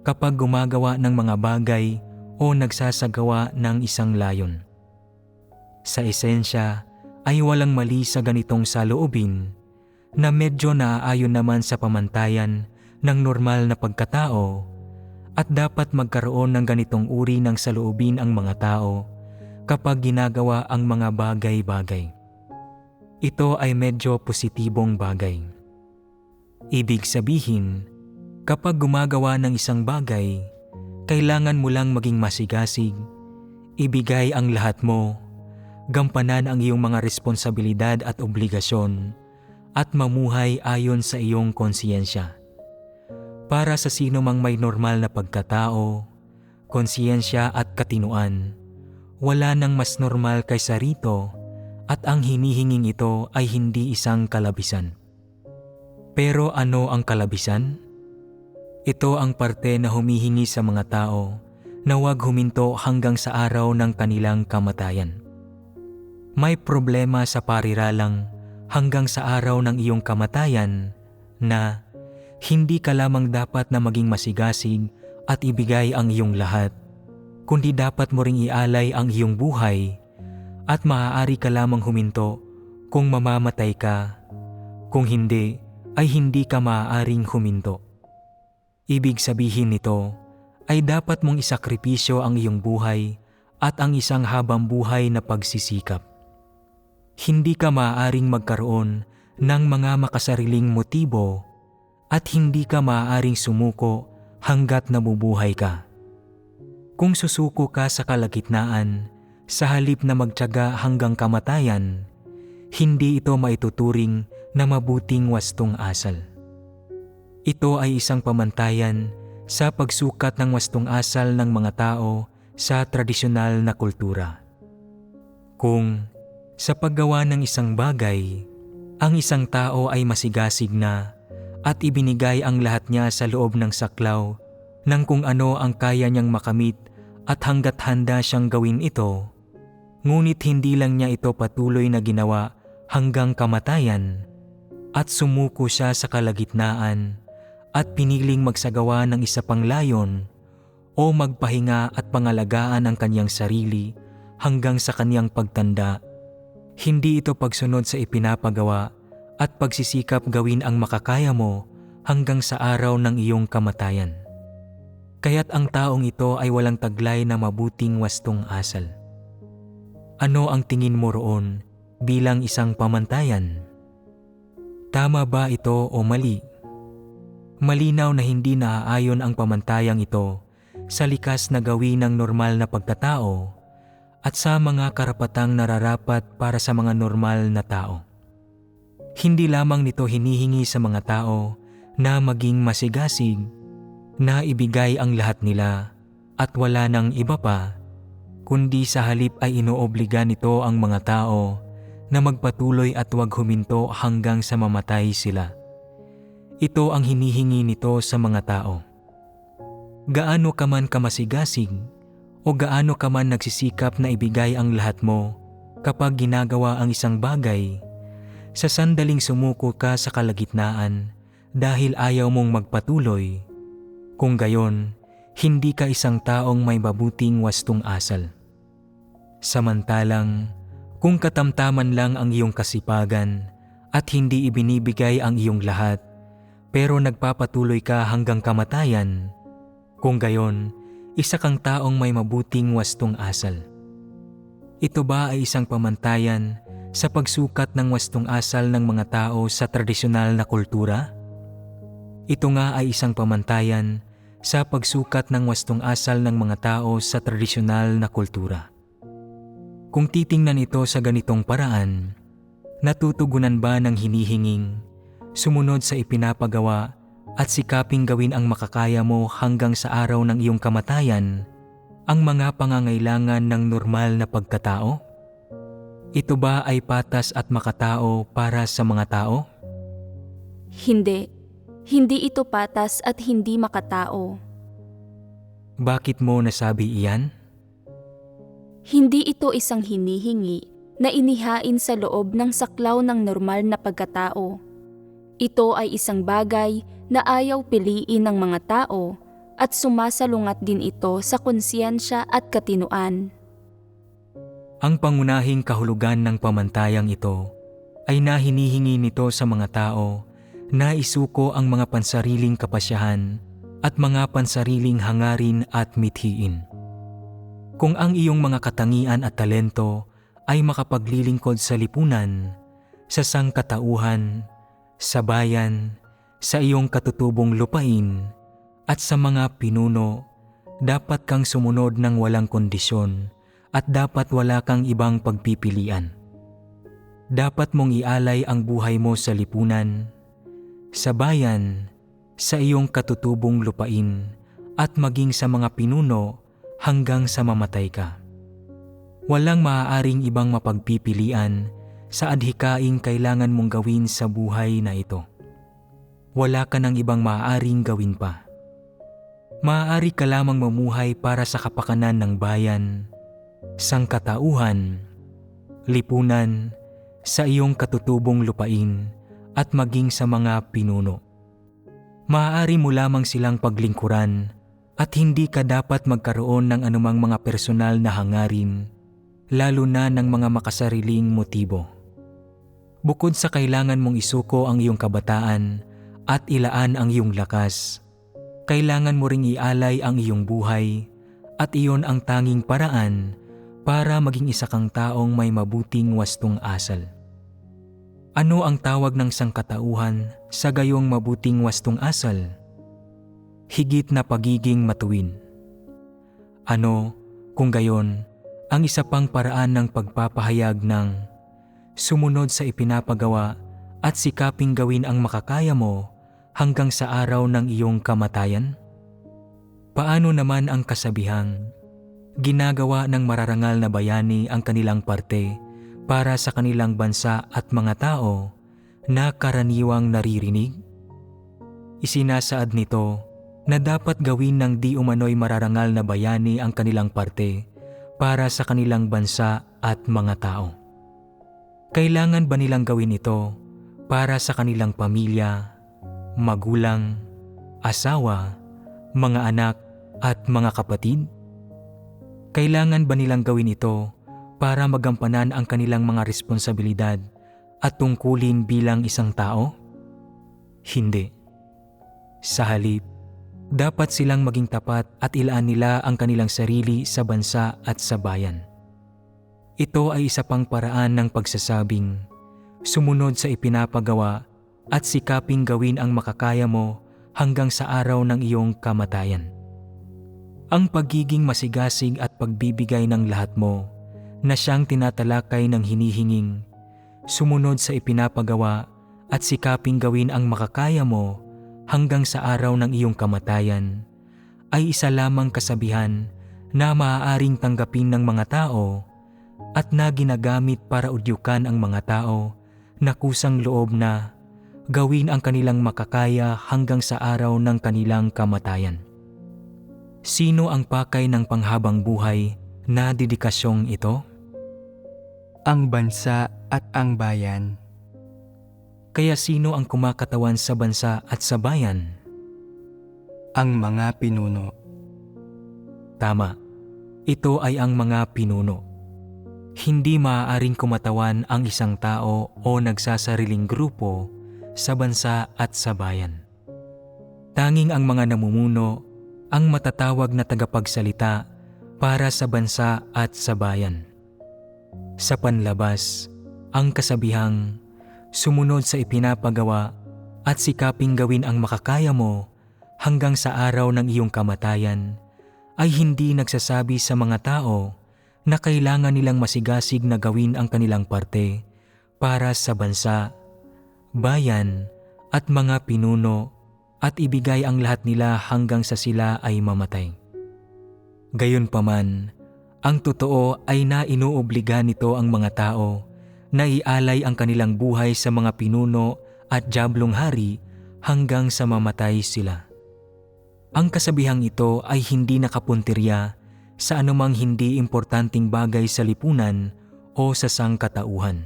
kapag gumagawa ng mga bagay o nagsasagawa ng isang layon. Sa esensya ay walang mali sa ganitong saloobin na medyo naaayon naman sa pamantayan ng normal na pagkatao at dapat magkaroon ng ganitong uri ng saloobin ang mga tao kapag ginagawa ang mga bagay-bagay. Ito ay medyo positibong bagay. Ibig sabihin, kapag gumagawa ng isang bagay, kailangan mo lang maging masigasig, ibigay ang lahat mo, gampanan ang iyong mga responsibilidad at obligasyon, at mamuhay ayon sa iyong konsiyensya. Para sa sino mang may normal na pagkatao, konsiyensya at katinuan, wala nang mas normal kaysa rito at ang hinihinging ito ay hindi isang kalabisan. Pero ano ang kalabisan? Ito ang parte na humihingi sa mga tao na huwag huminto hanggang sa araw ng kanilang kamatayan. May problema sa pariralang hanggang sa araw ng iyong kamatayan na hindi ka lamang dapat na maging masigasig at ibigay ang iyong lahat, kundi dapat mo ring ialay ang iyong buhay at maaari ka lamang huminto kung mamamatay ka, kung hindi ay hindi ka maaaring huminto. Ibig sabihin nito ay dapat mong isakripisyo ang iyong buhay at ang isang habang buhay na pagsisikap. Hindi ka maaaring magkaroon ng mga makasariling motibo at hindi ka maaaring sumuko hanggat nabubuhay ka. Kung susuko ka sa kalagitnaan, sa halip na magtiyaga hanggang kamatayan, hindi ito maituturing na mabuting wastong asal. Ito ay isang pamantayan sa pagsukat ng wastong asal ng mga tao sa tradisyonal na kultura. Kung sa paggawa ng isang bagay, ang isang tao ay masigasig na at ibinigay ang lahat niya sa loob ng saklaw ng kung ano ang kaya niyang makamit at hanggat handa siyang gawin ito, ngunit hindi lang niya ito patuloy na ginawa hanggang kamatayan at sumuko siya sa kalagitnaan at piniling magsagawa ng isa pang layon o magpahinga at pangalagaan ang kanyang sarili hanggang sa kanyang pagtanda. Hindi ito pagsunod sa ipinapagawa at pagsisikap gawin ang makakaya mo hanggang sa araw ng iyong kamatayan. Kaya't ang taong ito ay walang taglay na mabuting wastong asal. Ano ang tingin mo roon bilang isang pamantayan? Tama ba ito o mali? Malinaw na hindi naaayon ang pamantayang ito sa likas na gawin ng normal na pagkatao at sa mga karapatang nararapat para sa mga normal na tao. Hindi lamang nito hinihingi sa mga tao na maging masigasig, na ibigay ang lahat nila at wala nang iba pa, kundi sa halip ay inoobliga nito ang mga tao na magpatuloy at huwag huminto hanggang sa mamatay sila. Ito ang hinihingi nito sa mga tao. Gaano ka man kamasigasig o gaano ka man nagsisikap na ibigay ang lahat mo kapag ginagawa ang isang bagay, sa sandaling sumuko ka sa kalagitnaan dahil ayaw mong magpatuloy, kung gayon, hindi ka isang taong may mabuting wastong asal. Samantalang, kung katamtaman lang ang iyong kasipagan at hindi ibinibigay ang iyong lahat, pero nagpapatuloy ka hanggang kamatayan, kung gayon, isa kang taong may mabuting wastong asal. Ito ba ay isang pamantayan sa pagsukat ng wastong asal ng mga tao sa tradisyonal na kultura? Ito nga ay isang pamantayan sa pagsukat ng wastong asal ng mga tao sa tradisyonal na kultura. Kung titingnan ito sa ganitong paraan, natutugunan ba ng hinihinging, sumunod sa ipinapagawa at sikaping gawin ang makakaya mo hanggang sa araw ng iyong kamatayan ang mga pangangailangan ng normal na pagkatao? Ito ba ay patas at makatao para sa mga tao? Hindi. Hindi ito patas at hindi makatao. Bakit mo nasabi iyan? Hindi ito isang hinihingi na inihain sa loob ng saklaw ng normal na pagkatao. Ito ay isang bagay na ayaw piliin ng mga tao at sumasalungat din ito sa konsiyensya at katinuan. Ang pangunahing kahulugan ng pamantayang ito ay na hinihingi nito sa mga tao na isuko ang mga pansariling kapasyahan at mga pansariling hangarin at mithiin. Kung ang iyong mga katangian at talento ay makapaglilingkod sa lipunan, sa sangkatauhan, sa bayan, sa iyong katutubong lupain, at sa mga pinuno, dapat kang sumunod ng walang kondisyon at dapat wala kang ibang pagpipilian. Dapat mong ialay ang buhay mo sa lipunan, sa bayan, sa iyong katutubong lupain, at maging sa mga pinuno hanggang sa mamatay ka. Walang maaaring ibang mapagpipilian sa adhikaing kailangan mong gawin sa buhay na ito. Wala ka ng ibang maaaring gawin pa. Maaari ka lamang mamuhay para sa kapakanan ng bayan, sangkatauhan, lipunan, sa iyong katutubong lupain at maging sa mga pinuno. Maaari mo lamang silang paglingkuran at hindi ka dapat magkaroon ng anumang mga personal na hangarin, lalo na ng mga makasariling motibo. Bukod sa kailangan mong isuko ang iyong kabataan at ilaan ang iyong lakas, kailangan mo ring ialay ang iyong buhay at iyon ang tanging paraan para maging isa kang taong may mabuting wastong asal. Ano ang tawag ng sangkatauhan sa gayong mabuting wastong asal? Higit na pagiging matuwin. Ano, kung gayon, ang isa pang paraan ng pagpapahayag ng sumunod sa ipinapagawa at sikaping gawin ang makakaya mo hanggang sa araw ng iyong kamatayan? Paano naman ang kasabihang ginagawa ng mararangal na bayani ang kanilang parte para sa kanilang bansa at mga tao na karaniwang naririnig? Isinasaad nito na dapat gawin ng di umano'y mararangal na bayani ang kanilang parte para sa kanilang bansa at mga tao. Kailangan ba nilang gawin ito para sa kanilang pamilya, magulang, asawa, mga anak at mga kapatid? Kailangan ba nilang gawin ito para magampanan ang kanilang mga responsibilidad at tungkulin bilang isang tao? Hindi. Sa halip, dapat silang maging tapat at ilaan nila ang kanilang sarili sa bansa at sa bayan. Ito ay isa pang paraan ng pagsasabing sumunod sa ipinapagawa at sikaping gawin ang makakaya mo hanggang sa araw ng iyong kamatayan. Ang pagiging masigasig at pagbibigay ng lahat mo na siyang tinatalakay ng hinihinging sumunod sa ipinapagawa at sikaping gawin ang makakaya mo hanggang sa araw ng iyong kamatayan ay isa lamang kasabihan na maaaring tanggapin ng mga tao at na ginagamit para udyukan ang mga tao na kusang loob na gawin ang kanilang makakaya hanggang sa araw ng kanilang kamatayan. Sino ang pakay ng panghabang buhay na dedikasyong ito? Ang bansa at ang bayan. Kaya sino ang kumakatawan sa bansa at sa bayan? Ang mga pinuno. Tama, ito ay ang mga pinuno. Hindi maaaring kumatawan ang isang tao o nagsasariling grupo sa bansa at sa bayan. Tanging ang mga namumuno ang matatawag na tagapagsalita para sa bansa at sa bayan. Sa panlabas, ang kasabihang sumunod sa ipinapagawa at sikaping gawin ang makakaya mo hanggang sa araw ng iyong kamatayan ay hindi nagsasabi sa mga tao na kailangan nilang masigasig na gawin ang kanilang parte para sa bansa, bayan at mga pinuno at ibigay ang lahat nila hanggang sa sila ay mamatay. Gayunpaman, ang totoo ay na inuobliga nito ang mga tao na ialay ang kanilang buhay sa mga pinuno at diablong hari hanggang sa mamatay sila. Ang kasabihang ito ay hindi nakapuntirya sa anumang hindi importanteng bagay sa lipunan o sa sangkatauhan.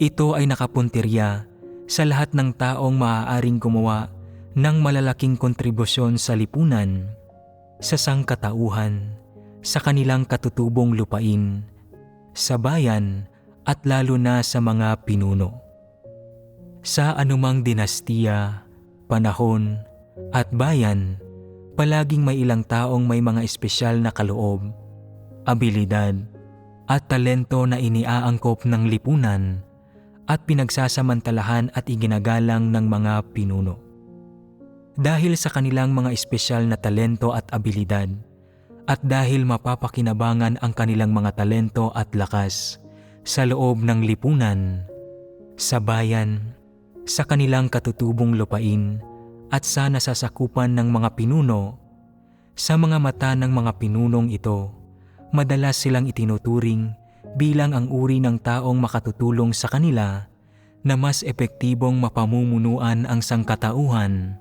Ito ay nakapuntirya sa lahat ng taong maaaring gumawa ng malalaking kontribusyon sa lipunan, sa sangkatauhan, sa kanilang katutubong lupain, sa bayan at lalo na sa mga pinuno. Sa anumang dinastiya, panahon at bayan, palaging may ilang taong may mga espesyal na kaloob, abilidad at talento na iniaangkop ng lipunan at pinagsasamantalahan at iginagalang ng mga pinuno. Dahil sa kanilang mga espesyal na talento at abilidad, at dahil mapapakinabangan ang kanilang mga talento at lakas sa loob ng lipunan, sa bayan, sa kanilang katutubong lupain at sa nasasakupan ng mga pinuno, sa mga mata ng mga pinunong ito, madalas silang itinuturing bilang ang uri ng taong makatutulong sa kanila na mas epektibong mapamumunuan ang sangkatauhan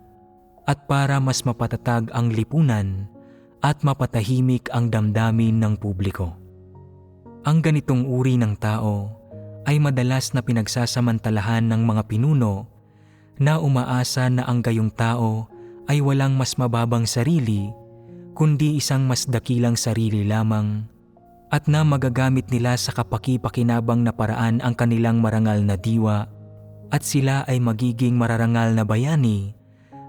at para mas mapatatag ang lipunan at mapatahimik ang damdamin ng publiko. Ang ganitong uri ng tao ay madalas na pinagsasamantalahan ng mga pinuno na umaasa na ang gayong tao ay walang mas mababang sarili kundi isang mas dakilang sarili lamang at na magagamit nila sa kapaki-pakinabang na paraan ang kanilang marangal na diwa at sila ay magiging mararangal na bayani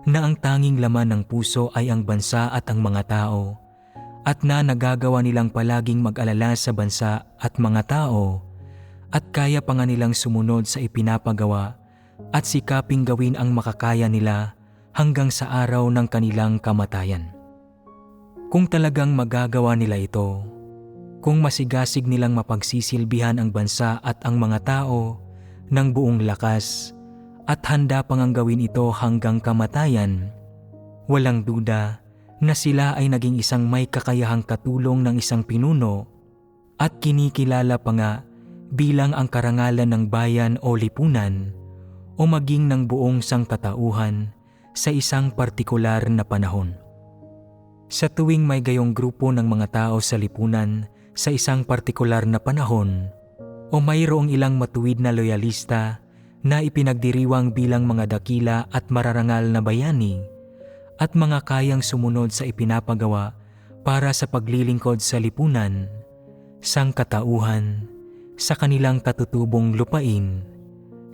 na ang tanging laman ng puso ay ang bansa at ang mga tao at na nagagawa nilang palaging mag-alala sa bansa at mga tao at kaya pa nga nilang sumunod sa ipinapagawa at sikaping gawin ang makakaya nila hanggang sa araw ng kanilang kamatayan. Kung talagang magagawa nila ito, kung masigasig nilang mapagsisilbihan ang bansa at ang mga tao ng buong lakas at handa pang ang gawin ito hanggang kamatayan, walang duda na sila ay naging isang may kakayahang katulong ng isang pinuno at kinikilala pa nga bilang ang karangalan ng bayan o lipunan o maging ng buong sangkatauhan sa isang partikular na panahon. Sa tuwing may gayong grupo ng mga tao sa lipunan sa isang partikular na panahon o mayroong ilang matuwid na loyalista na ipinagdiriwang bilang mga dakila at mararangal na bayani at mga kayang sumunod sa ipinapagawa para sa paglilingkod sa lipunan, sangkatauhan, sa kanilang katutubong lupain,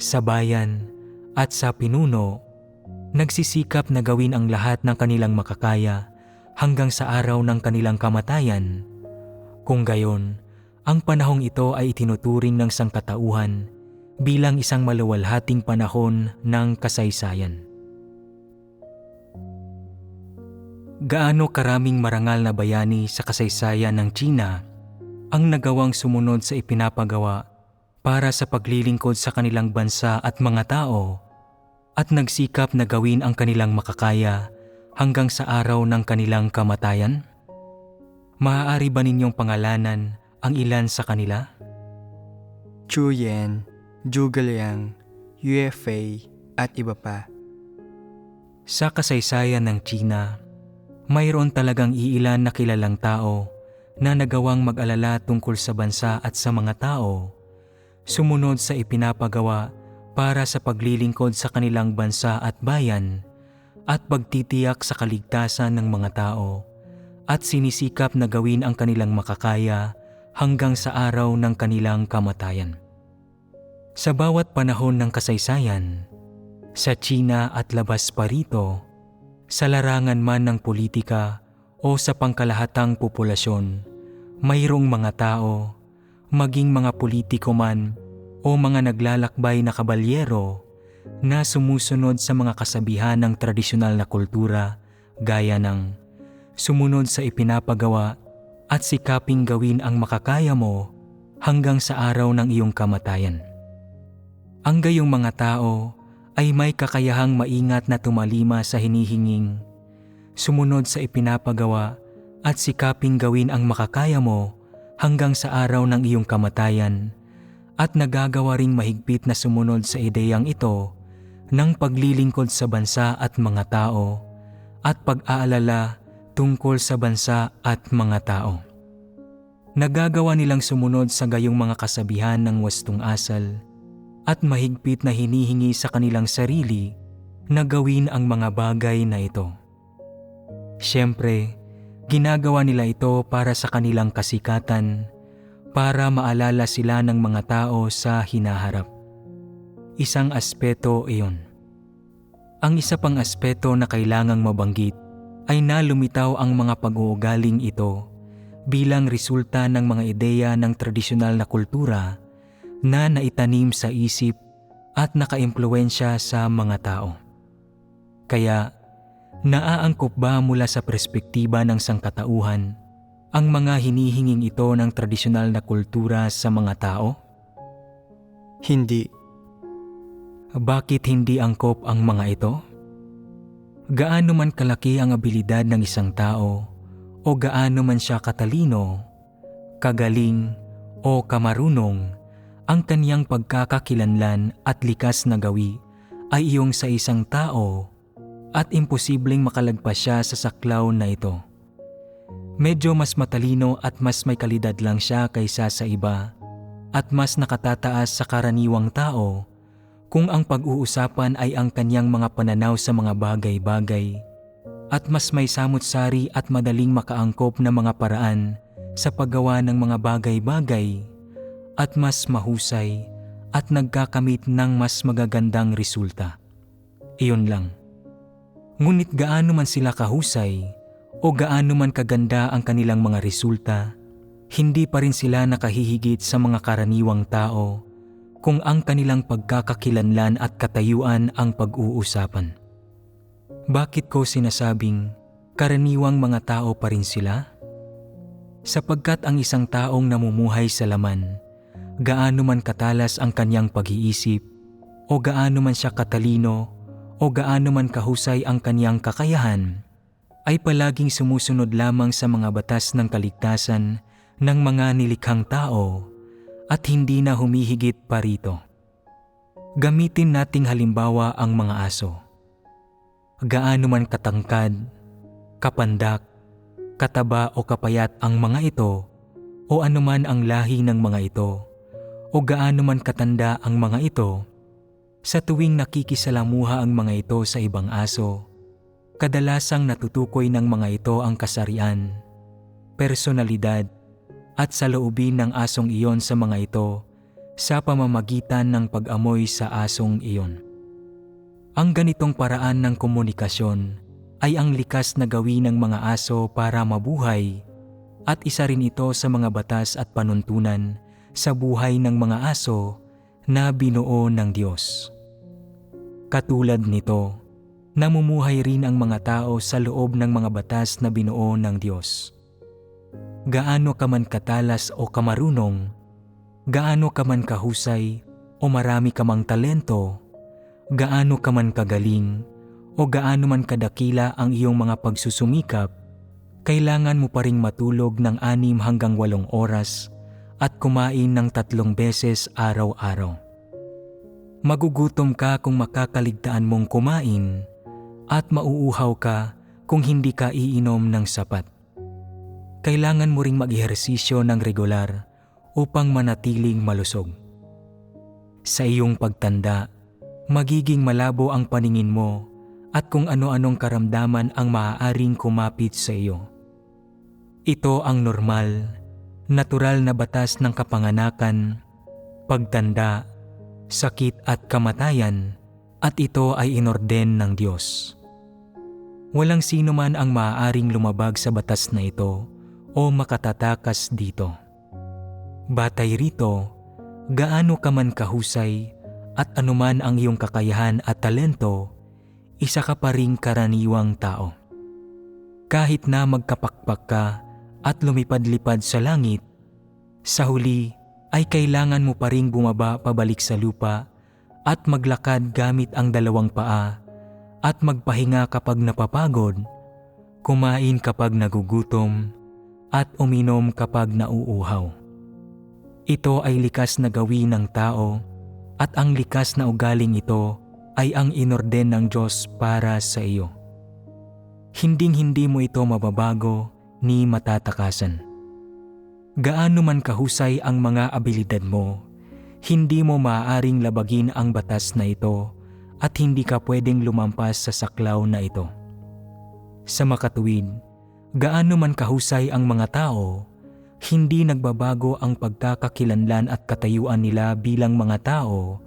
sa bayan at sa pinuno, nagsisikap na gawin ang lahat ng kanilang makakaya hanggang sa araw ng kanilang kamatayan. Kung gayon, ang panahong ito ay itinuturing ng sangkatauhan bilang isang maluwalhating panahon ng kasaysayan. Gaano karaming marangal na bayani sa kasaysayan ng Tsina ang nagawang sumunod sa ipinapagawa para sa paglilingkod sa kanilang bansa at mga tao at nagsikap na gawin ang kanilang makakaya hanggang sa araw ng kanilang kamatayan? Maaari ba ninyong pangalanan ang ilan sa kanila? Chu Yan, Zhuge Liang, Yue Fei at iba pa. Sa kasaysayan ng Tsina, mayroon talagang iilan na kilalang tao na nagawang mag-alala tungkol sa bansa at sa mga tao, sumunod sa ipinapagawa para sa paglilingkod sa kanilang bansa at bayan at pagtitiyak sa kaligtasan ng mga tao at sinisikap na gawin ang kanilang makakaya hanggang sa araw ng kanilang kamatayan. Sa bawat panahon ng kasaysayan, sa Tsina at labas pa rito, sa larangan man ng politika o sa pangkalahatang populasyon, mayroong mga tao, maging mga politiko man o mga naglalakbay na kabalyero na sumusunod sa mga kasabihan ng tradisyonal na kultura gaya ng sumunod sa ipinapagawa at sikaping gawin ang makakaya mo hanggang sa araw ng iyong kamatayan. Ang gayong mga tao ay may kakayahang maingat na tumalima sa hinihinging, sumunod sa ipinapagawa at sikaping gawin ang makakaya mo hanggang sa araw ng iyong kamatayan at nagagawa ring mahigpit na sumunod sa ideyang ito ng paglilingkod sa bansa at mga tao at pag-aalala tungkol sa bansa at mga tao. Nagagawa nilang sumunod sa gayong mga kasabihan ng wastong asal at mahigpit na hinihingi sa kanilang sarili na gawin ang mga bagay na ito. Siyempre, ginagawa nila ito para sa kanilang kasikatan, para maalala sila ng mga tao sa hinaharap. Isang aspeto iyon. Ang isa pang aspeto na kailangang mabanggit ay na lumitaw ang mga pag-uugaling ito bilang resulta ng mga ideya ng tradisyonal na kultura na naitanim sa isip at nakaimpluwensya sa mga tao. Kaya, naaangkop ba mula sa perspektiba ng sangkatauhan ang mga hinihinging ito ng tradisyonal na kultura sa mga tao? Hindi. Bakit hindi angkop ang mga ito? Gaano man kalaki ang abilidad ng isang tao o gaano man siya katalino, kagaling o kamarunong, ang kaniyang pagkakakilanlan at likas na gawi ay iyong sa isang tao at imposibleng makalagpas siya sa saklaw na ito. Medyo mas matalino at mas may kalidad lang siya kaysa sa iba at mas nakatataas sa karaniwang tao kung ang pag-uusapan ay ang kanyang mga pananaw sa mga bagay-bagay at mas may samut-sari at madaling makaangkop na mga paraan sa paggawa ng mga bagay-bagay at mas mahusay at nagkakamit ng mas magagandang resulta. Iyon lang. Ngunit gaano man sila kahusay o gaano man kaganda ang kanilang mga resulta, hindi pa rin sila nakahihigit sa mga karaniwang tao kung ang kanilang pagkakakilanlan at katayuan ang pag-uusapan. Bakit ko sinasabing karaniwang mga tao pa rin sila? Sapagkat ang isang taong namumuhay sa laman, gaano man katalas ang kanyang pag-iisip, o gaano man siya katalino, o gaano man kahusay ang kanyang kakayahan, ay palaging sumusunod lamang sa mga batas ng kaligtasan ng mga nilikhang tao at hindi na humihigit pa rito. Gamitin nating halimbawa ang mga aso. Gaano man katangkad, kapandak, kataba o kapayat ang mga ito o anuman ang lahi ng mga ito o gaano man katanda ang mga ito, sa tuwing nakikisalamuha ang mga ito sa ibang aso, kadalasang natutukoy ng mga ito ang kasarian, personalidad at saloobin ng asong iyon sa mga ito sa pamamagitan ng pag-amoy sa asong iyon. Ang ganitong paraan ng komunikasyon ay ang likas na gawin ng mga aso para mabuhay at isa rin ito sa mga batas at panuntunan sa buhay ng mga aso na binuo ng Diyos. Katulad nito, namumuhay rin ang mga tao sa loob ng mga batas na binuo ng Diyos. Gaano ka man katalas o kamarunong, gaano ka man kahusay o marami ka mang talento, gaano ka man kagaling o gaano man kadakila ang iyong mga pagsusumikap, kailangan mo pa ring matulog ng 6 hanggang 8 oras at kumain ng 3 beses araw-araw. Magugutom ka kung makakaligtaan mong kumain at mauuhaw ka kung hindi ka iinom ng sapat. Kailangan mo ring mag-ehersisyo ng regular upang manatiling malusog. Sa iyong pagtanda, magiging malabo ang paningin mo at kung ano-anong karamdaman ang maaaring kumapit sa iyo. Ito ang normal, natural na batas ng kapanganakan, pagtanda, sakit at kamatayan, at ito ay inorden ng Diyos. Walang sino man ang maaaring lumabag sa batas na ito o makatatakas dito. Batay rito, gaano ka man kahusay at anuman ang iyong kakayahan at talento, isa ka pa ring karaniwang tao. Kahit na magkapakpak ka at lumipad-lipad sa langit, sa huli ay kailangan mo pa ring bumaba pabalik sa lupa at maglakad gamit ang 2 paa at magpahinga kapag napapagod, kumain kapag nagugutom, at uminom kapag nauuhaw. Ito ay likas na gawin ng tao at ang likas na ugaling ito ay ang inorden ng Diyos para sa iyo. Hinding-hindi mo ito mababago ni matatakasan. Gaano man kahusay ang mga abilidad mo, hindi mo maaaring labagin ang batas na ito at hindi ka pwedeng lumampas sa saklaw na ito. Sa makatuwid, gaano man kahusay ang mga tao, Hindi nagbabago ang pagkakakilanlan at katayuan nila bilang mga tao,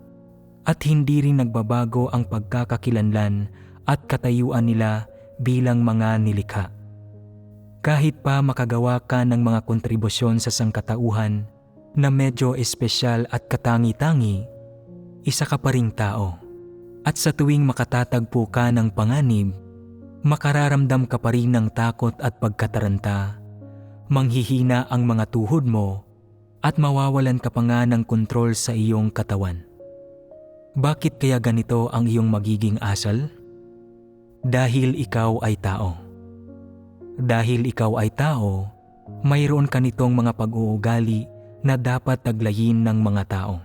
at hindi rin nagbabago ang pagkakakilanlan at katayuan nila bilang mga nilikha. Kahit pa makagawa ka ng mga kontribusyon sa sangkatauhan na medyo espesyal at katangi-tangi, isa ka pa ring tao. At sa tuwing makatatagpo ka ng panganib, makararamdam ka pa rin ng takot at pagkataranta, manghihina ang mga tuhod mo, at mawawalan ka pa nga ng kontrol sa iyong katawan. Bakit kaya ganito ang iyong magiging asal? Dahil ikaw ay tao. Dahil ikaw ay tao, mayroon ka nitong mga pag-uugali na dapat taglayin ng mga tao.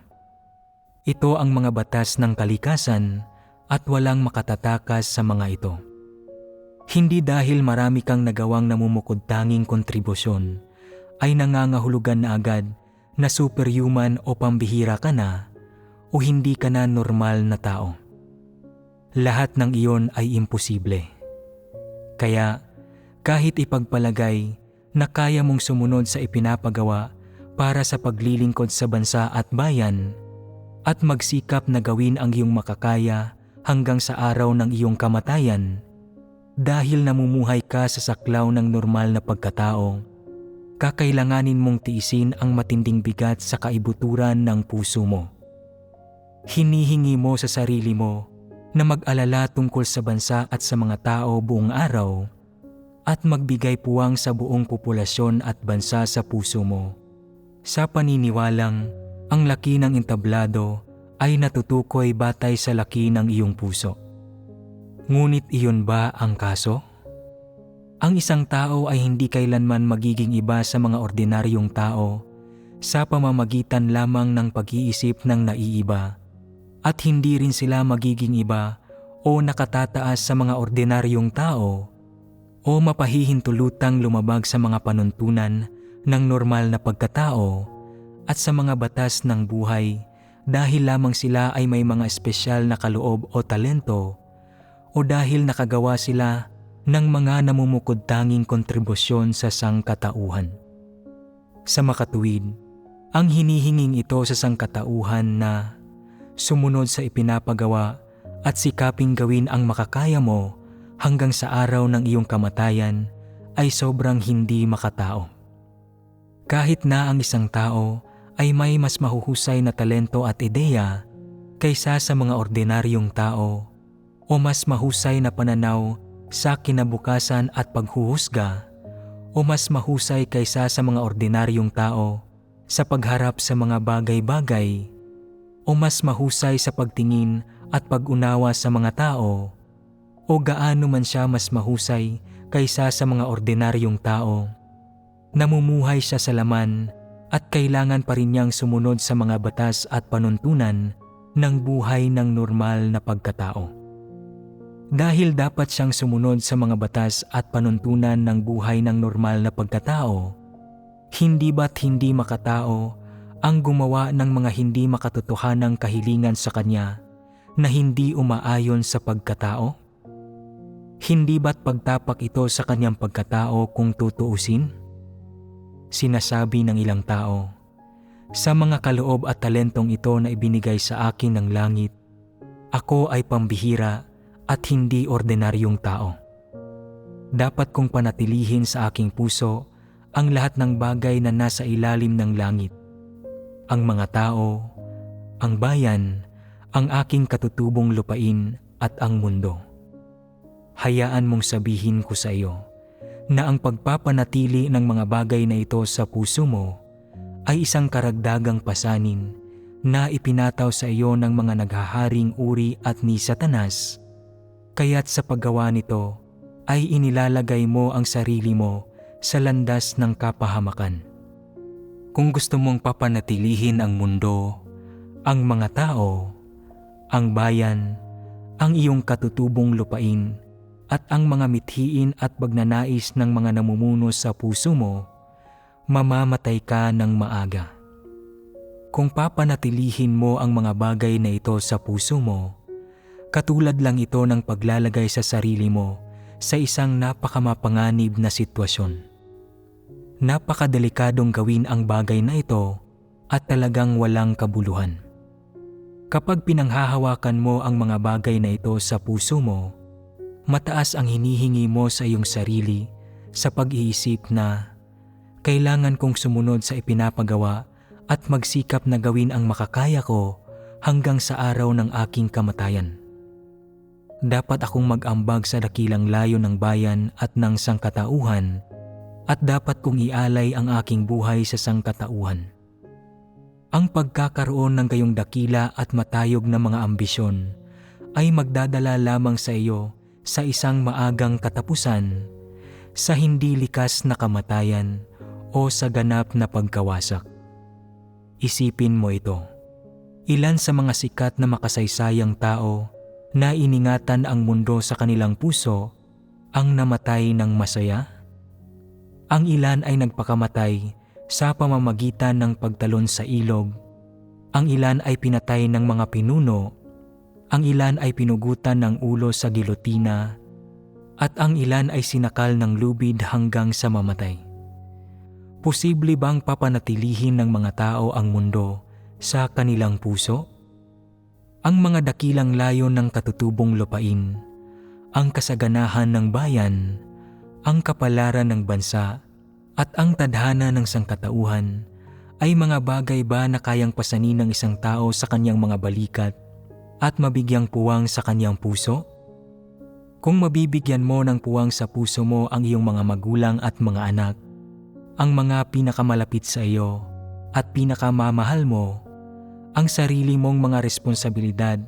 Ito ang mga batas ng kalikasan at walang makatatakas sa mga ito. Hindi dahil marami kang nagawang namumukod-tanging kontribusyon ay nangangahulugan na agad na superhuman o pambihira ka na o hindi ka na normal na tao. Lahat ng iyon ay imposible. Kaya kahit ipagpalagay na kaya mong sumunod sa ipinapagawa para sa paglilingkod sa bansa at bayan at magsikap na gawin ang iyong makakaya hanggang sa araw ng iyong kamatayan, dahil namumuhay ka sa saklaw ng normal na pagkatao, kakailanganin mong tiisin ang matinding bigat sa kaibuturan ng puso mo. Hinihingi mo sa sarili mo na mag-alala tungkol sa bansa at sa mga tao buong araw at magbigay puwang sa buong populasyon at bansa sa puso mo, sa paniniwalang ang laki ng entablado ay natutukoy batay sa laki ng iyong puso. Ngunit iyon ba ang kaso? Ang isang tao ay hindi kailanman magiging iba sa mga ordinaryong tao sa pamamagitan lamang ng pag-iisip ng naiiba, at hindi rin sila magiging iba o nakatataas sa mga ordinaryong tao o mapahihintulutang lumabag sa mga panuntunan ng normal na pagkatao at sa mga batas ng buhay dahil lamang sila ay may mga espesyal na kaloob o talento o dahil nakagawa sila ng mga namumukod-tanging kontribusyon sa sangkatauhan. Sa makatuwid, ang hinihinging ito sa sangkatauhan na sumunod sa ipinapagawa at sikaping gawin ang makakaya mo hanggang sa araw ng iyong kamatayan ay sobrang hindi makatao. Kahit na ang isang tao ay may mas mahuhusay na talento at ideya kaysa sa mga ordinaryong tao o mas mahusay na pananaw sa kinabukasan at paghuhusga o mas mahusay kaysa sa mga ordinaryong tao sa pagharap sa mga bagay-bagay o mas mahusay sa pagtingin at pag-unawa sa mga tao o gaano man siya mas mahusay kaysa sa mga ordinaryong tao, namumuhay siya sa laman at kailangan pa rin niyang sumunod sa mga batas at panuntunan ng buhay ng normal na pagkatao. Dahil dapat siyang sumunod sa mga batas at panuntunan ng buhay ng normal na pagkatao, hindi ba't hindi makatao ang gumawa ng mga hindi makatotohanang kahilingan sa kanya na hindi umaayon sa pagkatao? Hindi ba't pagtapak ito sa kanyang pagkatao kung tutuusin? Sinasabi ng ilang tao, sa mga kaloob at talentong ito na ibinigay sa akin ng langit, ako ay pambihira at hindi ordinaryong tao. Dapat kong panatilihin sa aking puso ang lahat ng bagay na nasa ilalim ng langit. Ang mga tao, ang bayan, ang aking katutubong lupain at ang mundo. Hayaan mong sabihin ko sa iyo na ang pagpapanatili ng mga bagay na ito sa puso mo ay isang karagdagang pasanin na ipinataw sa iyo ng mga naghaharing uri at ni Satanas, kaya't sa paggawa nito ay inilalagay mo ang sarili mo sa landas ng kapahamakan. Kung gusto mong papanatilihin ang mundo, ang mga tao, ang bayan, ang iyong katutubong lupain, at ang mga mithiin at pagnanais ng mga namumuno sa puso mo, mamamatay ka ng maaga. Kung papanatilihin mo ang mga bagay na ito sa puso mo, katulad lang ito ng paglalagay sa sarili mo sa isang napakamapanganib na sitwasyon. Napakadelikadong gawin ang bagay na ito at talagang walang kabuluhan. Kapag pinanghahawakan mo ang mga bagay na ito sa puso mo, mataas ang hinihingi mo sa iyong sarili sa pag-iisip na kailangan kong sumunod sa ipinapagawa at magsikap na gawin ang makakaya ko hanggang sa araw ng aking kamatayan. Dapat akong mag-ambag sa dakilang layo ng bayan at ng sangkatauhan at dapat kong ialay ang aking buhay sa sangkatauhan. Ang pagkakaroon ng gayong dakila at matayog na mga ambisyon ay magdadala lamang sa iyo sa isang maagang katapusan, sa hindi likas na kamatayan o sa ganap na pagkawasak. Isipin mo ito. Ilan sa mga sikat na makasaysayang tao na iningatan ang mundo sa kanilang puso ang namatay ng masaya? Ang ilan ay nagpakamatay sa pamamagitan ng pagtalon sa ilog. Ang ilan ay pinatay ng mga pinuno. Ang ilan ay pinugutan ng ulo sa gilotina. At ang ilan ay sinakal ng lubid hanggang sa mamatay. Posible bang papanatilihin ng mga tao ang mundo sa kanilang puso? Ang mga dakilang layon ng katutubong lupain, ang kasaganahan ng bayan, ang kapalaran ng bansa, at ang tadhana ng sangkatauhan ay mga bagay ba na kayang pasanin ng isang tao sa kanyang mga balikat at mabigyang puwang sa kanyang puso? Kung mabibigyan mo ng puwang sa puso mo ang iyong mga magulang at mga anak, ang mga pinakamalapit sa iyo at pinakamamahal mo, ang sarili mong mga responsibilidad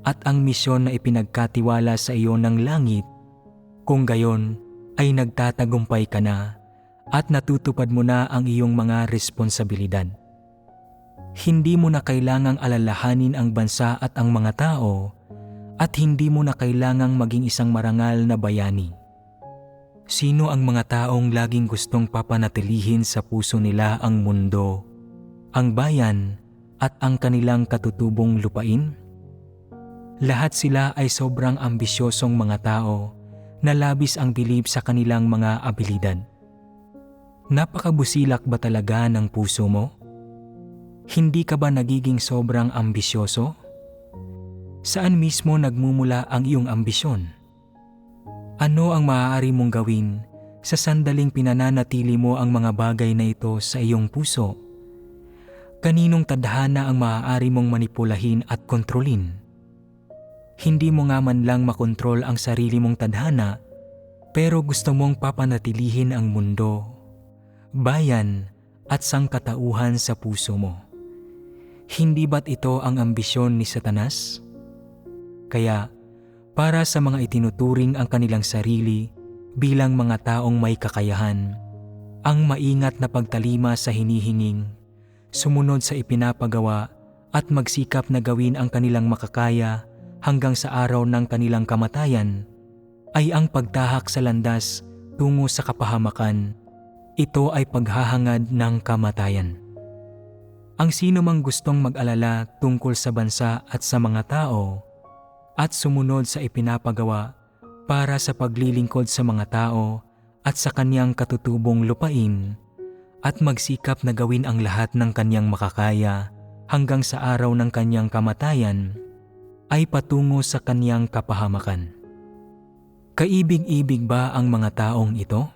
at ang misyon na ipinagkatiwala sa iyo ng langit, kung gayon ay nagtatagumpay ka na at natutupad mo na ang iyong mga responsibilidad. Hindi mo na kailangang alalahanin ang bansa at ang mga tao at hindi mo na kailangang maging isang marangal na bayani. Sino ang mga taong laging gustong papanatilihin sa puso nila ang mundo, ang bayan at ang kanilang katutubong lupain? Lahat sila ay sobrang ambisyosong mga tao na labis ang bilib sa kanilang mga abilidad. Napakabusilak ba talaga ng puso mo? Hindi ka ba nagiging sobrang ambisyoso? Saan mismo nagmumula ang iyong ambisyon? Ano ang maaari mong gawin sa sandaling pinananatili mo ang mga bagay na ito sa iyong puso? Kaninong tadhana ang maaari mong manipulahin at kontrolin? Hindi mo nga man lang makontrol ang sarili mong tadhana, pero gusto mong papanatilihin ang mundo, bayan at sangkatauhan sa puso mo. Hindi ba't ito ang ambisyon ni Satanas? Kaya, para sa mga itinuturing ang kanilang sarili bilang mga taong may kakayahan, ang maingat na pagtalima sa hinihinging, sumunod sa ipinapagawa at magsikap na gawin ang kanilang makakaya hanggang sa araw ng kanilang kamatayan, ay ang pagtahak sa landas tungo sa kapahamakan. Ito ay paghahangad ng kamatayan. Ang sino mang gustong mag-alala tungkol sa bansa at sa mga tao at sumunod sa ipinapagawa para sa paglilingkod sa mga tao at sa kanyang katutubong lupain at magsikap na gawin ang lahat ng kanyang makakaya hanggang sa araw ng kanyang kamatayan, ay patungo sa kanyang kapahamakan. Kaibig-ibig ba ang mga taong ito?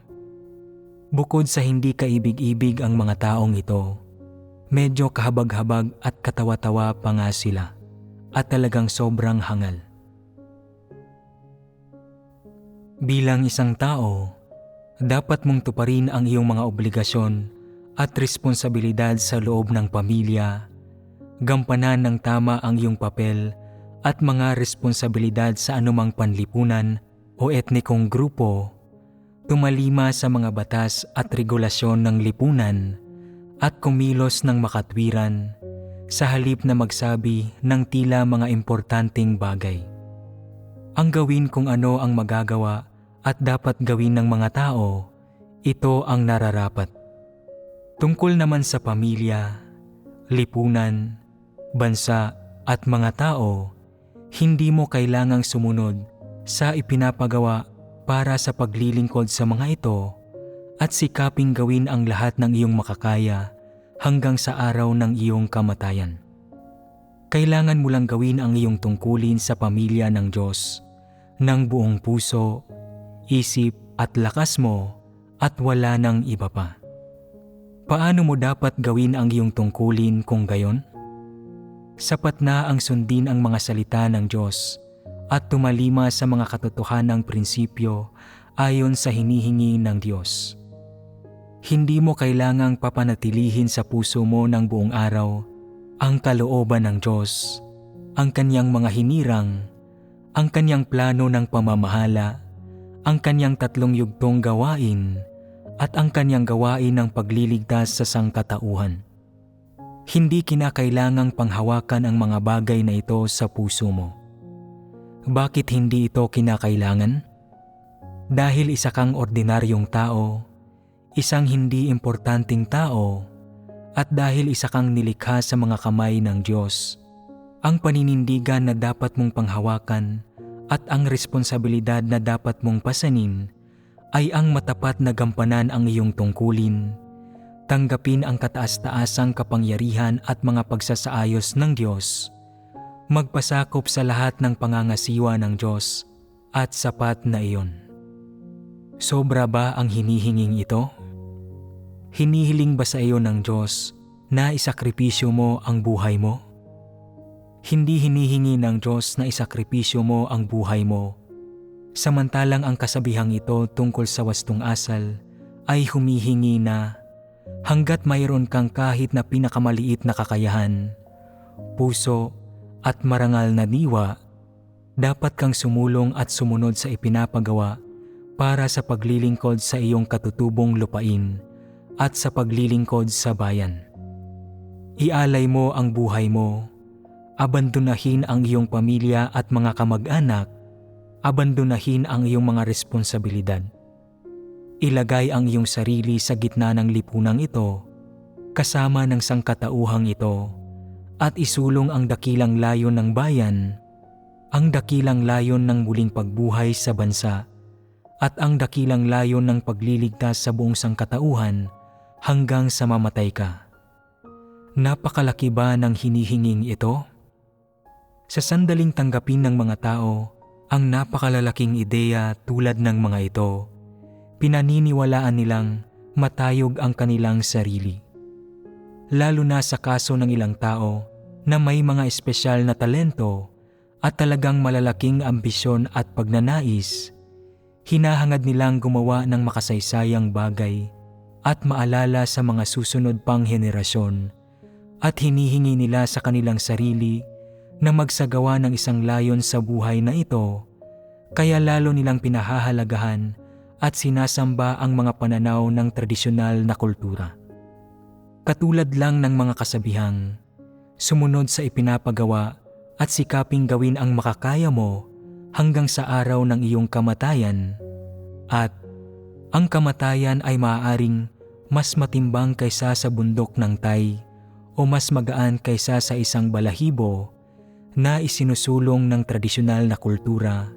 Bukod sa hindi kaibig-ibig ang mga taong ito, medyo kahabag-habag at katawa-tawa pa nga sila at talagang sobrang hangal. Bilang isang tao, dapat mong tuparin ang iyong mga obligasyon at responsibilidad sa loob ng pamilya, gampanan ng tama ang iyong papel at mga responsibilidad sa anumang panlipunan o etnikong grupo, tumalima sa mga batas at regulasyon ng lipunan at kumilos ng makatwiran sa halip na magsabi ng tila mga importanteng bagay. Ang gawin kung ano ang magagawa at dapat gawin ng mga tao, ito ang nararapat. Tungkol naman sa pamilya, lipunan, bansa at mga tao, hindi mo kailangang sumunod sa ipinapagawa para sa paglilingkod sa mga ito at sikaping gawin ang lahat ng iyong makakaya hanggang sa araw ng iyong kamatayan. Kailangan mo lang gawin ang iyong tungkulin sa pamilya ng Diyos ng buong puso, isip at lakas mo at wala nang iba pa. Paano mo dapat gawin ang iyong tungkulin kung gayon? Sapat na ang sundin ang mga salita ng Diyos at tumalima sa mga katotohanang prinsipyo ayon sa hinihingi ng Diyos. Hindi mo kailangang papanatilihin sa puso mo ng buong araw ang kalooban ng Diyos, ang kanyang mga hinirang, ang kanyang plano ng pamamahala, ang kanyang 3 yugtong gawain, at ang kanyang gawain ng pagliligtas sa sangkatauhan. Hindi kinakailangang panghawakan ang mga bagay na ito sa puso mo. Bakit hindi ito kinakailangan? Dahil isa kang ordinaryong tao, isang hindi importanteng tao, at dahil isa kang nilikha sa mga kamay ng Diyos. Ang paninindigan na dapat mong panghawakan at ang responsibilidad na dapat mong pasanin ay ang matapat na gampanan ang iyong tungkulin, tanggapin ang kataas-taasang kapangyarihan at mga pagsasaayos ng Diyos, magpasakop sa lahat ng pangangasiwa ng Diyos at sapat na iyon. Sobra ba ang hinihinging ito? Hinihiling ba sa iyo ng Diyos na isakripisyo mo ang buhay mo? Hindi hinihingi ng Diyos na isakripisyo mo ang buhay mo, samantalang ang kasabihang ito tungkol sa wastong asal ay humihingi na hanggat mayroon kang kahit na pinakamaliit na kakayahan, puso at marangal na diwa, dapat kang sumulong at sumunod sa ipinapagawa para sa paglilingkod sa iyong katutubong lupain at sa paglilingkod sa bayan. Ialay mo ang buhay mo, abandonahin ang iyong pamilya at mga kamag-anak, abandonahin ang iyong mga responsibilidad. Ilagay ang iyong sarili sa gitna ng lipunang ito, kasama ng sangkatauhang ito, at isulong ang dakilang layon ng bayan, ang dakilang layon ng muling pagbuhay sa bansa, at ang dakilang layon ng pagliligtas sa buong sangkatauhan hanggang sa mamatay ka. Napakalaki ba ng hinihinging ito? Sa sandaling tanggapin ng mga tao ang napakalalaking ideya tulad ng mga ito, pinaniniwalaan nilang matayog ang kanilang sarili. Lalo na sa kaso ng ilang tao na may mga espesyal na talento at talagang malalaking ambisyon at pagnanais, hinahangad nilang gumawa ng makasaysayang bagay at maalala sa mga susunod pang henerasyon, at hinihingi nila sa kanilang sarili na magsagawa ng isang layon sa buhay na ito, kaya lalo nilang pinahahalagahan at sinasamba ang mga pananaw ng tradisyonal na kultura. Katulad lang ng mga kasabihang, sumunod sa ipinapagawa at sikaping gawin ang makakaya mo hanggang sa araw ng iyong kamatayan, at ang kamatayan ay maaaring mas matimbang kaysa sa bundok ng Tay o mas magaan kaysa sa isang balahibo na isinusulong ng tradisyonal na kultura.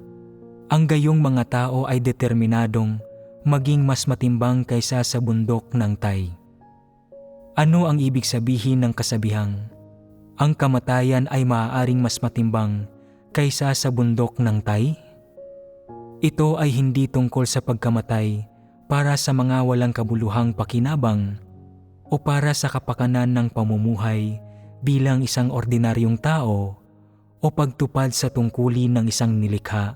Ang gayong mga tao ay determinadong maging mas matimbang kaysa sa bundok ng Tay. Ano ang ibig sabihin ng kasabihang, ang kamatayan ay maaaring mas matimbang kaysa sa bundok ng Tay? Ito ay hindi tungkol sa pagkamatay para sa mga walang kabuluhang pakinabang o para sa kapakanan ng pamumuhay bilang isang ordinaryong tao o pagtupad sa tungkulin ng isang nilikha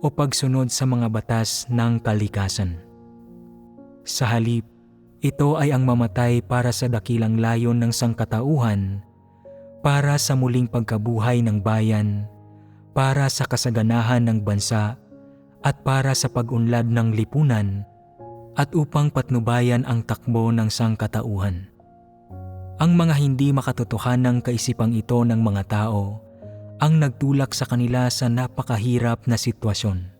o pagsunod sa mga batas ng kalikasan. Sa halip, ito ay ang mamatay para sa dakilang layon ng sangkatauhan, para sa muling pagkabuhay ng bayan, para sa kasaganahan ng bansa, at para sa pag-unlad ng lipunan, at upang patnubayan ang takbo ng sangkatauhan. Ang mga hindi makatotohanang kaisipang ito ng mga tao ang nagtulak sa kanila sa napakahirap na sitwasyon.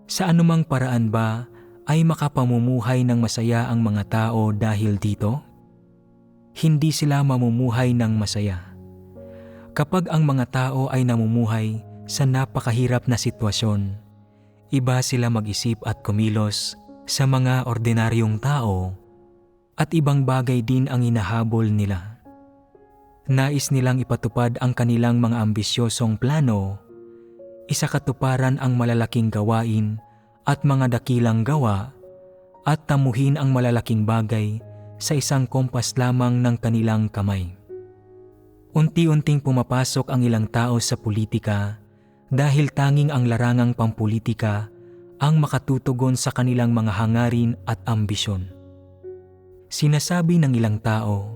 Sa anumang paraan ba ay makapamumuhay ng masaya ang mga tao dahil dito? Hindi sila mamumuhay ng masaya. Kapag ang mga tao ay namumuhay sa napakahirap na sitwasyon, iba sila mag-isip at kumilos sa mga ordinaryong tao at ibang bagay din ang hinahabol nila. Nais nilang ipatupad ang kanilang mga ambisyosong plano, isakatuparan ang malalaking gawain at mga dakilang gawa at tamuhin ang malalaking bagay sa isang kompas lamang ng kanilang kamay. Unti-unting pumapasok ang ilang tao sa politika dahil tanging ang larangang pampolitika ang makatutugon sa kanilang mga hangarin at ambisyon. Sinasabi ng ilang tao,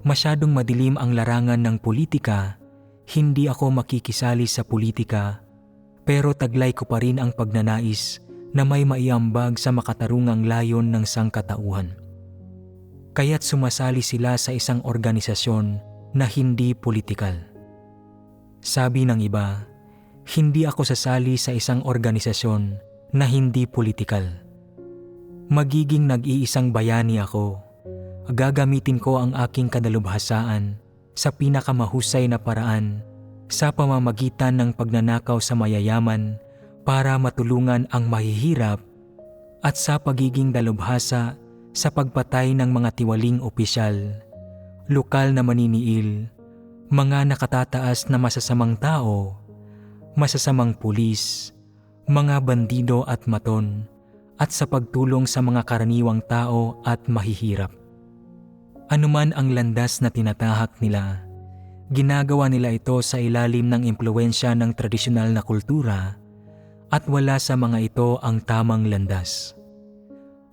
masyadong madilim ang larangan ng politika, hindi ako makikisali sa politika, pero taglay ko pa rin ang pagnanais na may maiambag sa makatarungang layon ng sangkatauhan. Kaya't sumasali sila sa isang organisasyon na hindi politikal. Sabi ng iba, hindi ako sasali sa isang organisasyon na hindi politikal. Magiging nag-iisang bayani ako. Gagamitin ko ang aking kadalubhasaan sa pinakamahusay na paraan sa pamamagitan ng pagnanakaw sa mayayaman para matulungan ang mahihirap at sa pagiging dalubhasa sa pagpatay ng mga tiwaling opisyal, lokal na maniniil, mga nakatataas na masasamang tao, masasamang pulis, mga bandido at maton, at sa pagtulong sa mga karaniwang tao at mahihirap. Anuman ang landas na tinatahak nila, ginagawa nila ito sa ilalim ng impluwensya ng tradisyonal na kultura at wala sa mga ito ang tamang landas.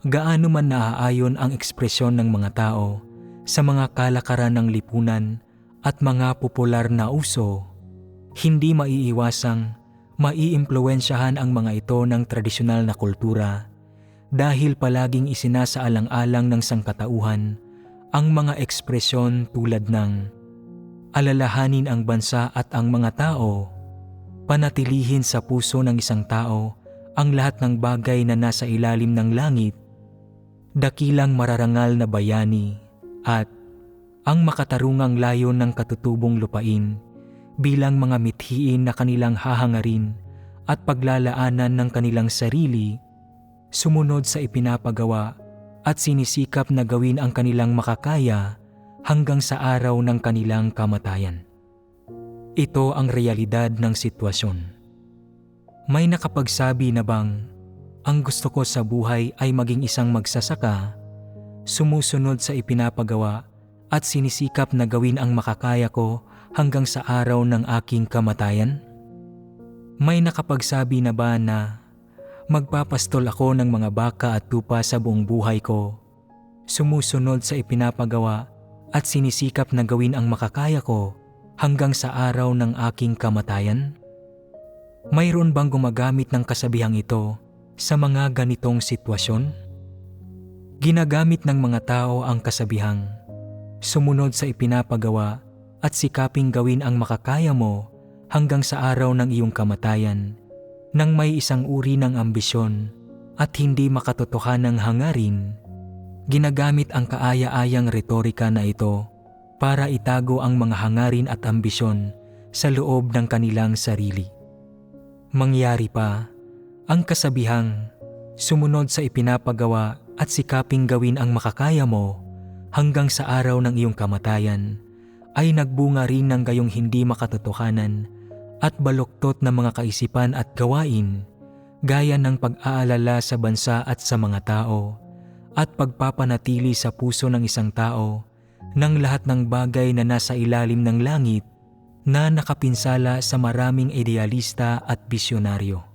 Gaano man naaayon ang ekspresyon ng mga tao sa mga kalakaran ng lipunan at mga popular na uso, hindi maiiwasang maiimpluwensyahan ang mga ito ng tradisyonal na kultura dahil palaging isinasaalang-alang ng sangkatauhan ang mga ekspresyon tulad ng alalahanin ang bansa at ang mga tao, panatilihin sa puso ng isang tao ang lahat ng bagay na nasa ilalim ng langit, dakilang mararangal na bayani, at ang makatarungang layon ng katutubong lupain bilang mga mithiin na kanilang hahangarin at paglalaanan ng kanilang sarili, sumunod sa ipinapagawa at sinisikap na gawin ang kanilang makakaya hanggang sa araw ng kanilang kamatayan. Ito ang realidad ng sitwasyon. May nakapagsabi na bang, ang gusto ko sa buhay ay maging isang magsasaka, sumusunod sa ipinapagawa at sinisikap na gawin ang makakaya ko hanggang sa araw ng aking kamatayan? May nakapagsabi na ba na magpapastol ako ng mga baka at tupa sa buong buhay ko, sumusunod sa ipinapagawa at sinisikap na gawin ang makakaya ko hanggang sa araw ng aking kamatayan? Mayroon bang gumagamit ng kasabihang ito sa mga ganitong sitwasyon? Ginagamit ng mga tao ang kasabihang sumunod sa ipinapagawa at sikaping gawin ang makakaya mo hanggang sa araw ng iyong kamatayan nang may isang uri ng ambisyon at hindi makatotohanang hangarin. Ginagamit ang kaaya-ayang retorika na ito para itago ang mga hangarin at ambisyon sa loob ng kanilang sarili. Mangyari pa, ang kasabihang sumunod sa ipinapagawa at sikaping gawin ang makakaya mo hanggang sa araw ng iyong kamatayan ay nagbunga rin ng gayong hindi makatotohanan at baluktot na mga kaisipan at gawain gaya ng pag-aalala sa bansa at sa mga tao at pagpapanatili sa puso ng isang tao ng lahat ng bagay na nasa ilalim ng langit na nakapinsala sa maraming idealista at bisyonaryo.